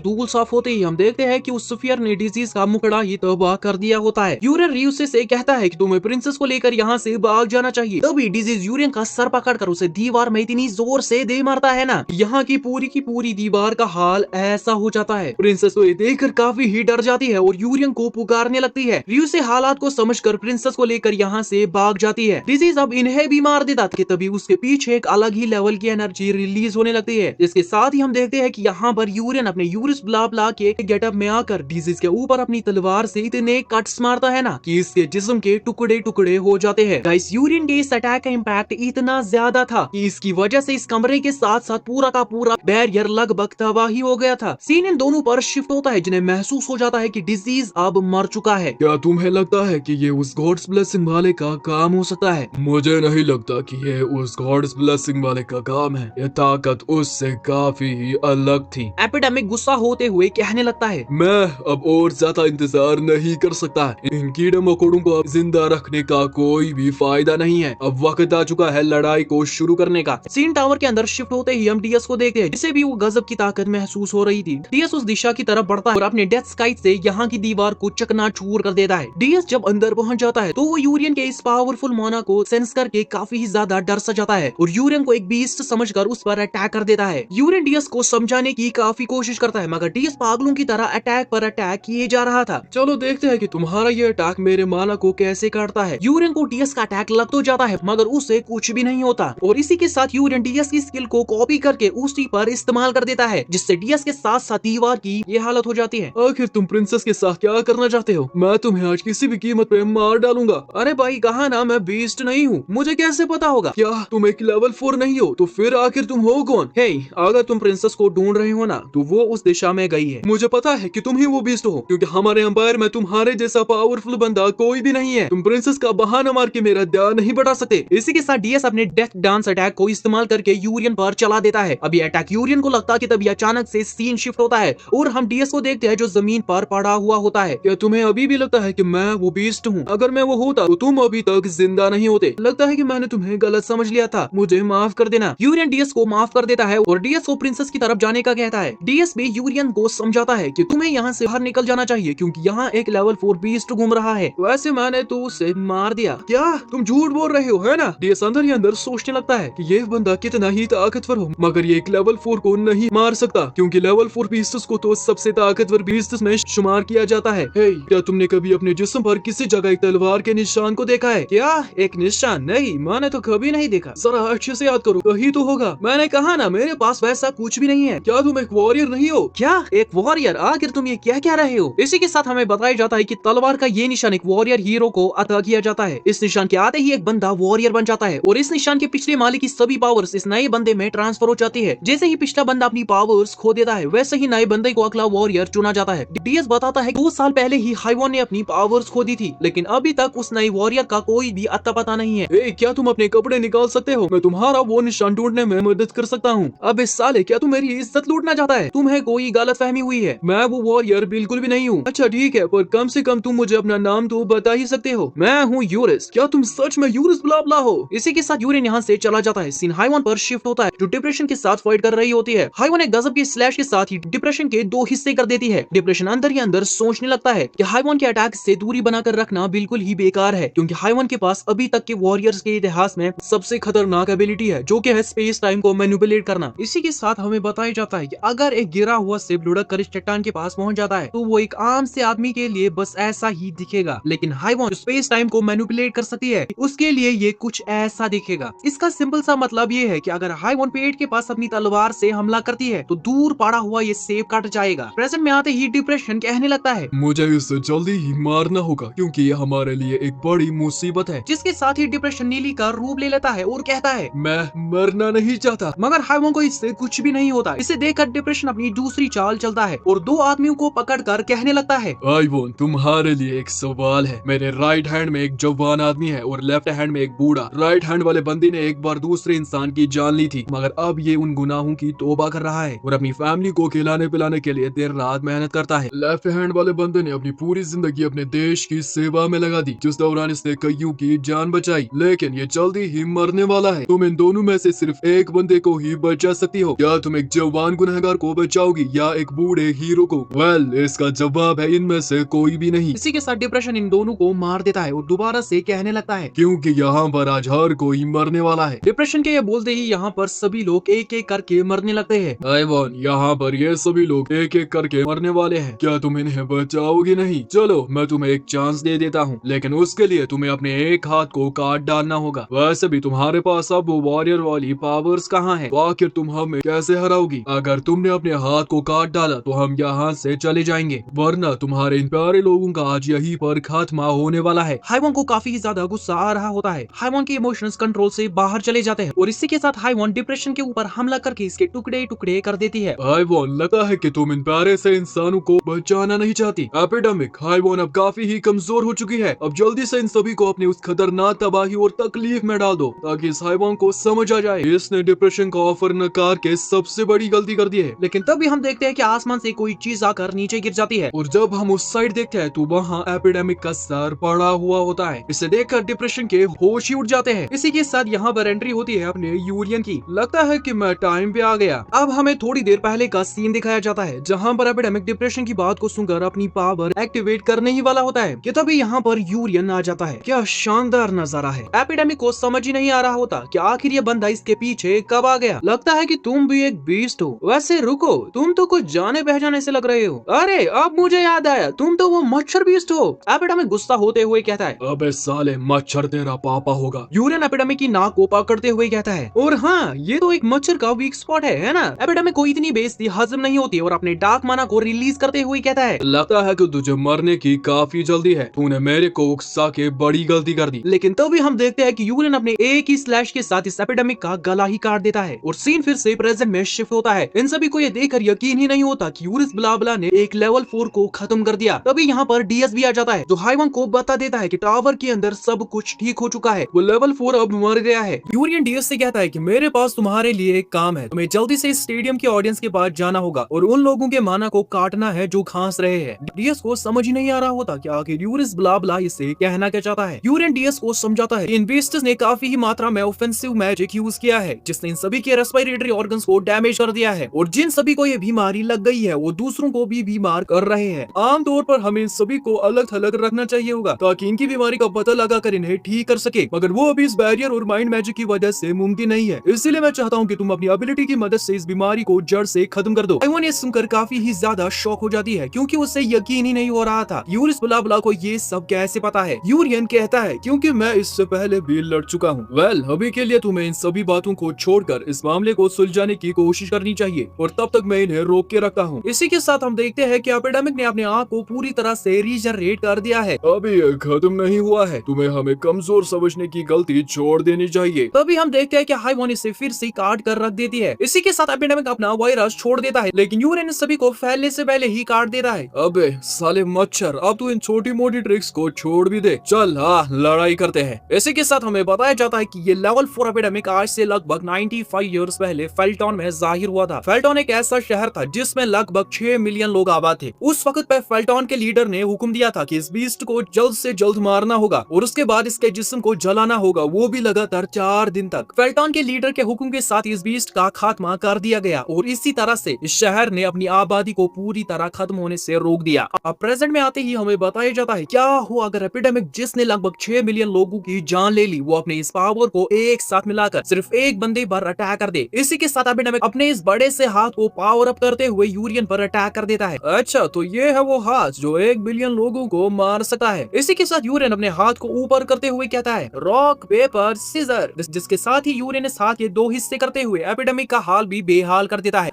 धूल साफ होते ही हम देखते हैं कि उस स्फीयर ने डिजीज का मुकड़ा ही तबाह कर दिया होता है। यूरियन रियुसे से कहता है कि तुम्हें प्रिंसेस को लेकर यहाँ से भाग जाना चाहिए। तभी डिजीज यूरियन का सर पकड़कर उसे दीवार में इतनी जोर से दे मारता है ना, यहाँ की पूरी दीवार का हाल ऐसा हो जाता है। प्रिंसेस को ये देखकर काफी ही डर जाती है और यूरियन को पुकारने लगती है। रियुसे हालात को समझकर प्रिंसेस को लेकर यहाँ से भाग जाती है। डिजीज अब इन्हें भी मार देता कि तभी उसके पीछे एक अलग ही लेवल की एनर्जी रिलीज होने लगती है, जिसके साथ ही हम देखते हैं कि यहाँ पर यूरियन अपने यूरिस ब्ला ब्ला के गेटअप में आकर डिजीज के ऊपर अपनी तलवार से इतने कट्स मारता है ना कि इसके जिस्म के टुकड़े टुकड़े हो जाते हैं। गाइस यूरियन के इस अटैक का इम्पैक्ट इतना ज्यादा था कि इसकी वजह से इस कमरे के साथ साथ पूरा का पूरा बैरियर लगभग तबाही हो गया था। सीन इन दोनों पर शिफ्ट होता है जिन्हें महसूस हो जाता है कि डिजीज अब मर चुका है। क्या तुम्हें लगता है कि ये उस गॉड्स ब्लेसिंग वाले का काम हो सकता है? मुझे नहीं लगता कि ये उस गॉड्स ब्लेसिंग वाले का काम है, ये ताकत उससे काफी ही अलग थी। एपिडेमिक गुस्सा होते हुए कहने लगता है, मैं अब और ज्यादा इंतजार नहीं कर सकता। इन कीड़े मकोड़ों को अब जिंदा रखने का कोई भी फायदा नहीं है। अब वक्त आ चुका है लड़ाई को शुरू करने का। सीन टावर के अंदर शिफ्ट होते ही हम डीएस को देखते हैं, जिसे भी वो गजब की ताकत महसूस हो रही थी। डीएस उस दिशा की तरफ बढ़ता है और अपने डेथ स्काइट से यहाँ की दीवार को चकनाचूर कर देता है। डीएस जब अंदर पहुंच जाता है तो वो यूरियन के इस पावरफुल मोना को सेंस करके काफी ही ज्यादा डर सा जाता है और यूरियन को एक बीस्ट समझकर उस पर अटैक कर देता है। यूरियन डीएस को समझाने की काफी कोशिश करता है, मगर डीएस पागलों की तरह अटैक पर अटैक किए जा रहा था। चलो देखते हैं कि तुम्हारा ये अटैक मेरे माना को कैसे काटता है। यूरियन को डीएस का अटैक लग तो जाता है मगर उसे कुछ भी नहीं होता और इसी के साथ यूरियन डीएस की स्किल को कॉपी करके उसी पर इस्तेमाल कर देता है, जिससे डीएस के साथ साथ दीवार की ये हालत हो जाती है। आखिर तुम प्रिंसेस के साथ क्या करना चाहते हो? मैं तुम्हें आज किसी भी कीमत पे मार डालूंगा। अरे भाई कहा ना मैं बीस्ट नहीं हूँ, मुझे कैसे पता होगा? क्या तुम एक लेवल 4 नहीं हो? तो फिर आखिर तुम हो कौन? हे, अगर तुम प्रिंसेस को ढूंढ रहे हो ना तो वो उस दिशा में गई है। मुझे पता है कि तुम ही वो बीस्ट हो, क्योंकि हमारे एम्पायर में तुम्हारे जैसा पावरफुल बंदा कोई भी नहीं है। तुम प्रिंसेस का बहाना मार के मेरा ध्यान नहीं बढ़ा सकते। इसी के साथ डीएस अपने डेथ डांस अटैक को इस्तेमाल करके यूरियन पर चला देता है। अभी अटैक यूरियन को लगता है कि तभी अचानक से सीन शिफ्ट होता है और हम डीएस को देखते हैं जो जमीन पर पड़ा हुआ होता है। क्या तुम्हें अभी भी लगता है कि मैं वो बीस्ट हूँ? अगर मैं वो होता तो तुम अभी तक जिंदा नहीं होते। लगता है कि मैंने तुम्हें गलत समझ लिया था, मुझे माफ कर देना। यूरियन डीएस को माफ कर देता है और डीएस को प्रिंसेस की तरफ जाने का कहता है। डीएस भी यूरियन को समझाता है कि तुम्हें यहाँ से बाहर निकल जाना चाहिए क्योंकि यहाँ एक लेवल 4 बीस्ट घूम रहा है। वैसे मैंने तो उसे मार दिया। क्या तुम झूठ बोल रहे हो, है ना? डीएस अंदर ही अंदर सोचने लगता है कि ये बंदा कितना ही ताकतवर हो, मगर ये एक लेवल 4 को नहीं मार सकता क्योंकि लेवल 4 बीस्ट्स को तो सबसे ताकतवर बीस्ट्स में शुमार किया जाता है। हे, क्या तुमने कभी अपने जिस्म पर किसी जगह एक तलवार के निशान को देखा है? क्या एक निशान? नहीं, मैंने तो कभी नहीं देखा। जरा अच्छे से याद करो, कहीं तो होगा। मैंने कहा ना, मेरे पास वैसा कुछ भी नहीं है। क्या तुम एक वॉरियर नहीं हो? क्या एक वॉरियर? आखिर तुम ये क्या रहे हो? इसी के साथ हमें बताया जाता है कि तलवार का ये निशान एक वॉरियर हीरो को अता किया जाता है। इस निशान के आते ही एक बंदा वॉरियर बन जाता है और इस निशान के पिछले मालिक की सभी पावर्स इस नए बंदे में ट्रांसफर हो जाती है। जैसे ही पिछला बंदा अपनी पावर्स खो देता है, वैसे ही नए बंदे को अगला वॉरियर चुना जाता है। डीएस बताता है 2 साल पहले ही हाइवॉन ने अपनी पावर्स खो दी थी, लेकिन अभी तक उस नए वॉरियर का कोई भी अता पता नहीं है। ए, क्या तुम अपने कपड़े निकाल सकते हो? मैं तुम्हारा वो निशान ढूंढने में मदद कर सकता हूँ। अब इस साले, क्या तू मेरी इज्जत लूटना चाहता है? तुम्हें कोई गलत फहमी हुई है, मैं वो वॉरियर बिल्कुल भी नहीं हूँ। अच्छा ठीक है, पर कम से कम तुम मुझे अपना नाम तो बता ही सकते हो। मैं हूँ यूरिस। क्या तुम सच में यूरिस ब्लाब्ला हो? इसी के साथ यूरिन यहाँ से चला जाता है। सीन हाइवॉन पर शिफ्ट होता है, जो डिप्रेशन के साथ फाइट कर रही होती है। हाइवॉन एक गजब की स्लैश के साथ ही डिप्रेशन के 2 हिस्से कर देती है। डिप्रेशन अंदर ही अंदर सोचने लगता है कि हाइवॉन के अटैक से दूरी बनाकर रखना बिल्कुल ही बेकार है, क्योंकि हाइवॉन के पास अभी तक के वॉरियर्स के इतिहास में सबसे खतरनाक एबिलिटी है, जो कि है स्पेस टाइम को मैनिपुलेट करना। इसी के साथ हमें बताया जाता है कि अगर एक गिरा हुआ शिप लुढ़क कर इस चट्टान के पास पहुंच जाता है, तो वो एक आम से आदमी के लिए बस ऐसा ही दिखेगा, लेकिन हाइवॉन स्पेस टाइम को मैनिपुलेट कर सकती है, उसके लिए ये कुछ ऐसा दिखेगा। इसका सिंपल सा मतलब ये है कि अगर हाइवॉन पेट के पास अपनी तलवार से हमला करती है, तो दूर पड़ा हुआ ये सेब कट जाएगा। प्रेजेंट में आते ही डिप्रेशन कहने लगता है, मुझे इसे जल्दी ही मारना होगा, क्योंकि ये हमारे लिए एक बड़ी मुसीबत है। जिसके साथ ही डिप्रेशन नीली का रूप ले लेता है और कहता है, मैं मरना नहीं चाहता। मगर हाइवॉन को इससे कुछ भी नहीं होता। इसे देखकर डिप्रेशन अपनी दूसरी चाल चलता है और 2 आदमियों को पकड़कर कहने लगता है, आइवॉन, तुम्हारे लिए एक सवाल है। मेरे राइट हैंड में एक जवान आदमी है और लेफ्ट हैंड में एक बूढ़ा। राइट हैंड वाले बंदे ने एक बार दूसरे इंसान की जान ली थी, मगर अब ये उन गुनाहों की तौबा कर रहा है और अपनी फैमिली को खिलाने पिलाने के लिए देर रात मेहनत करता है। लेफ्ट हैंड वाले बंदे ने अपनी पूरी जिंदगी अपने देश की सेवा में लगा दी, जिस दौरान इसने कईयों की जान बचाई, लेकिन ये जल्दी ही मरने वाला है। तुम इन दोनों में से सिर्फ एक बंदे को ही बचा सकती हो। क्या तुम एक जवान गुनहगार को बचाओगी या एक बूढ़े हीरो को? वेल, इसका जवाब है इनमें से कोई भी नहीं। इसी के साथ डिप्रेशन इन दोनों को मार देता है और दोबारा से कहने लगता है, क्योंकि यहाँ पर आज हर कोई मरने वाला है। डिप्रेशन के ये बोलते ही यहाँ पर सभी लोग एक एक करके मरने लगते हैं। आइवॉन, यहाँ पर ये सभी लोग एक एक करके मरने वाले हैं। क्या तुम इन्हें बचाओगी नहीं? चलो, मैं तुम्हें एक चांस दे देता हूँ, लेकिन उसके लिए तुम्हें अपने एक हाथ को काट डालना होगा। वैसे भी तुम्हारे पास अब वो वॉरियर वाली पावर्स कहाँ है? तो आखिर तुम हमें कैसे हराओगी? अगर तुमने अपने हाथ को काट डाला तो हम यहाँ से चले जाएंगे, वरना तुम्हारे इन प्यारे लोगों का आज यहीं पर खात्मा होने वाला है। हाइवॉन को काफी ज्यादा गुस्सा आ रहा होता है। हाइवॉन के इमोशंस कंट्रोल से बाहर चले जाते हैं और इसी के साथ हाइवॉन डिप्रेशन के ऊपर हमला करके इसके टुकड़े टुकड़े कर देती है। आइवॉन, लगता है कि तुम इन प्यारे से इंसानों को बचाना नहीं चाहती। एपिडेमिक, हाइवॉन अब काफी ही कमजोर हो चुकी है। अब जल्दी से इन सभी को अपनी उस खतरनाक तबाही और तकलीफ में डाल दो, ताकि इस हाइवॉन को समझ आ जाए इसने डिप्रेशन का ऑफर नकार के सबसे बड़ी गलती कर दी है। लेकिन तभी हम देखते हैं कि आसमान से कोई चीज आकर नीचे गिर जाती है और जब हम उस साइड देखते हैं तो वहाँ एपिडेमिक का सर पड़ा हुआ होता है। इसे देखकर डिप्रेशन के होश ही उड़ जाते हैं। इसी के साथ यहाँ पर एंट्री होती है अपने यूरियन की। लगता है कि मैं टाइम पे आ गया। अब हमें थोड़ी देर पहले का सीन दिखाया जाता है, जहाँ पर एपिडेमिक डिप्रेशन की बात को सुनकर अपनी पावर एक्टिवेट करने ही वाला होता है कि तभी यहाँ पर यूरियन आ जाता है। क्या शानदार नजारा है। एपिडेमिक को समझ ही नहीं आ रहा होता कि आखिर ये बंदा इसके पीछे कब आ गया। लगता है कि तुम भी एक बीस्ट हो। वैसे रुको, तुम तो कुछ जाने पहचाने से लग रहे हो। अरे, अब मुझे याद आया, तुम तो वो मच्छर बीस्ट हो। एपिडेमिक गुस्सा होते हुए कहता है, अबे साले, मच्छर तेरा पापा होगा। यूरियन एपिडेमिक की नाक को पकड़ते हुए कहता है, और हाँ, ये तो एक मच्छर का वीक स्पॉट है ना। एपिडेमिक को इतनी बेइज्जती हजम नहीं होती और अपने डार्क माना को रिलीज करते हुए कहता है, लगता है कि तुझे मरने की काफी जल्दी है। तूने मेरे को उकसा के बड़ी गलती कर दी। लेकिन तभी हम देखते हैं कि यूरियन अपने एक ही स्लैश के साथ इस एपिडेमिक का गला ही काट देता है और सीन फिर से प्रेजेंट में शिफ्ट होता है। इन सभी को ये देखकर यकीन ही नहीं होता कि यूरिस ब्लाब्ला ने एक लेवल 4 को खत्म कर दिया। तभी यहाँ पर डीएस भी आ जाता है, जो हाइवॉन को बता देता है कि टावर के अंदर सब कुछ ठीक हो चुका है, वो लेवल 4 अब मर गया है। यूरियन डीएस से कहता है कि मेरे पास तुम्हारे लिए एक काम है, तुम्हें जल्दी से इस स्टेडियम के ऑडियंस के पास जाना होगा और उन लोगों के माना को काटना है जो खांस रहे हैं। डीएस को समझ ही नहीं आ रहा होता कि आखिर यूरिस ब्लाब्ला इसे कहना क्या चाहता है। यूरियन डीएस को समझाता है कि इन बीस्ट्स ने काफी ही मात्रा में ऑफेंसिव मैजिक यूज किया है, जिसने इन सभी के रेस्पिरेटरी ऑर्गन्स को डैमेज कर दिया है और जिन सभी को ये बीमारी लग गई है वो दूसरों को भी बीमार कर रहे हैं। आमतौर पर हमें इन सभी को अलग थलग रखना चाहिए होगा ताकि इनकी बीमारी का पता लगाकर इन्हें ठीक कर सके, मगर वो अभी इस बैरियर और माइंड मैजिक की वजह से मुमकिन नहीं है। इसलिए मैं चाहता हूँ कि तुम अपनी एबिलिटी की मदद से इस बीमारी को जड़ से खत्म कर दो। हाइवॉन ये सुनकर काफी ही ज्यादा शॉक हो जाती है क्योंकि उसे यकीन ही नहीं हो रहा था यूरिस ब्ला ब्ला को ये सब कैसे पता है। यूरियन कहता है क्योंकि मैं इससे पहले भी लड़ चुका हूँ। वेल अभी के लिए तुम्हें इन सभी बातों को छोड़कर इस मामले को सुलझाने की कोशिश करनी चाहिए और तब तक मैं इन्हें रोक के रखता हूँ। इसी के साथ हम देखते हैं कि एपिडेमिक ने अपने आप को पूरी तरह से रीजनरेट कर दिया है। अभी ये खत्म नहीं हुआ है, तुम्हें हमें कमजोर समझने की गलती छोड़ देनी चाहिए। तभी हम देखते हैं कि हाइवॉन इसे फिर से काट कर रख देती है। इसी के साथ एपिडेमिक अपना वायरस छोड़ देता है लेकिन यूरेन इस सभी को फैलने से पहले ही काट देता है। अबे साले मच्छर, अब तू इन छोटी मोटी ट्रिक्स को छोड़ भी दे। चल हाँ लड़ाई करते हैं। इसी के साथ हमें बताया जाता है कि ये लेवल 4 एपिडेमिक आज से लगभग 95 ईयर्स पहले फेल्टॉन में जाहिर हुआ था। फेल्टॉन एक ऐसा शहर था जिसमें लगभग 6 मिलियन लोग आबाद थे। उस वक्त पे फेल्टॉन के लीडर ने हुक्म दिया था कि इस बीस्ट को जल्द से जल्द मारना होगा और उसके बाद इसके जिस्म को जलाना होगा, वो भी लगातार 4 दिन तक। फेल्टॉन के लीडर के हुक्म के साथ इस बीस्ट का खात्मा कर दिया गया और इसी तरह से इस शहर ने अपनी आबादी को पूरी तरह खत्म होने से रोक दिया। अब प्रेजेंट में आते ही हमें बताया जाता है क्या हो अगर एपिडेमिक जिसने लगभग 6 मिलियन लोगों की जान ले ली वो अपने इस पावर को एक साथ मिलाकर सिर्फ एक बंदे पर अटैक कर दे। इसी के साथ एपिडेमिक अपने इस बड़े से हाथ को पावर अप करते हुए यूरियन पर अटैक कर देता है। अच्छा तो ये है वो हाथ जो 1 बिलियन लोगों को मार सकता है। इसी के साथ यूरेन अपने हाथ को ऊपर करते हुए कहता है रॉक पेपर सीजर, जिसके साथ ही यूरेन इस हाथ के 2 हिस्से करते हुए एपिडेमिक का हाल भी बेहाल कर देता है।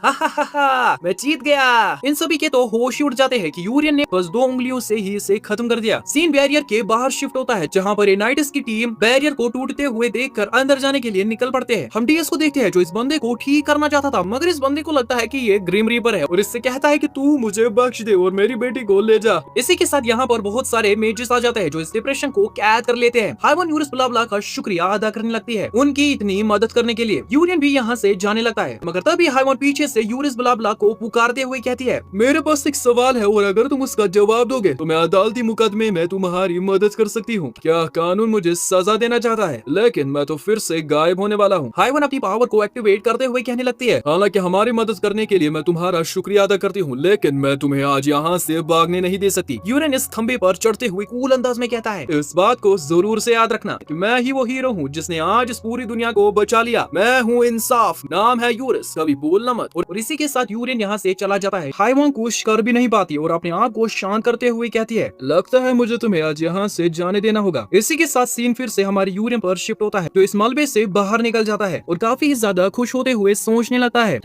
मैं जीत गया। इन सभी के तो होश ही उड़ जाते हैं कि यूरेन ने बस 2 उंगलियों से ही इसे खत्म कर दिया। सीन बैरियर के बाहर शिफ्ट होता है जहाँ पर यूनाइटिस की टीम बैरियर को टूटते हुए देखकर अंदर जाने के लिए निकल पड़ते हैं। हम डीएस को देखते हैं जो इस बंदे को ठीक करना चाहता था मगर इस बंदे को लगता है कि ये ग्रिम रीपर है और इससे कहता है कि तू मुझे बख्श दे और मेरी बेटी को ले जा। इसी के साथ यहाँ पर बहुत सारे मेजेस आ जाते हैं जो इस डिप्रेशन को कैद कर लेते हैं। हाइवॉन यूरिस ब्ला ब्ला का शुक्रिया अदा करने लगती है उनकी इतनी मदद करने के लिए। यूरियन भी यहाँ से जाने लगता है मगर तभी हाइवॉन पीछे से यूरिस ब्ला ब्ला को पुकारते हुए कहती है मेरे पास एक सवाल है और अगर तुम उसका जवाब दोगे तो मैं अदालती मुकदमे में तुम्हारी मदद कर सकती हूँ। क्या कानून मुझे सजा देना चाहता है? लेकिन मैं तो फिर से गायब होने वाला हूँ। हाइवॉन अपनी पावर को एक्टिवेट करते हुए कहने लगती है हालांकि हमारी मदद करने के लिए मैं तुम्हारा शुक्रिया अदा करती हूँ लेकिन मैं तुम्हें आज यहाँ से भागने नहीं दे सकती। यूरेन इस खंबे पर चढ़ते हुए कूल अंदाज में कहता है इस बात को जरूर से याद रखना कि मैं ही वो हीरो हूँ जिसने आज इस पूरी दुनिया को बचा लिया। मैं हूँ इंसाफ, नाम है यूरिस, कभी भूलना मत। और इसी के साथ यूरेन यहाँ से चला जाता है। हाइवॉन कुछ कर भी नहीं पाती और अपने आप को शांत करते हुए कहती है लगता है मुझे तुम्हें आज यहाँ से जाने देना होगा। इसी के साथ सीन फिर से हमारे यूरेन पर शिफ्ट होता है जो इस मलबे से बाहर निकल जाता है और काफी ज्यादा खुश होते हुए सोचने लगता है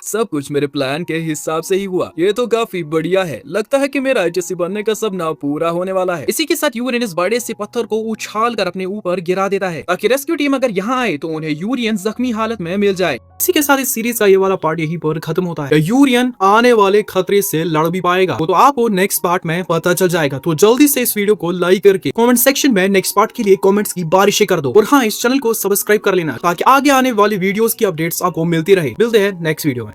सब कुछ मेरे प्लान के हिसाब से ही हुआ, ये तो काफी बढ़िया है। लगता है कि मेरा जैसी बनने का सपना पूरा होने वाला है। इसी के साथ यूरेन इस बड़े से पत्थर को उछाल कर अपने ऊपर गिरा देता है ताकि रेस्क्यू टीम अगर यहाँ आए तो उन्हें यूरियन जख्मी हालत में मिल जाए। इसी के साथ इस सीरीज का ये वाला पार्ट यहीं पर खत्म होता है। यूरियन आने वाले खतरे से लड़ भी पाएगा वो तो आपको नेक्स्ट पार्ट में पता चल जाएगा। तो जल्दी से इस वीडियो को लाइक करके कमेंट सेक्शन में नेक्स्ट पार्ट के लिए कमेंट्स की बारिशें कर दो और हाँ इस चैनल को सब्सक्राइब कर लेना ताकि आगे आने वाली वीडियोस की अपडेट्स आपको मिलती रहे। मिलते हैं नेक्स्ट वीडियो में।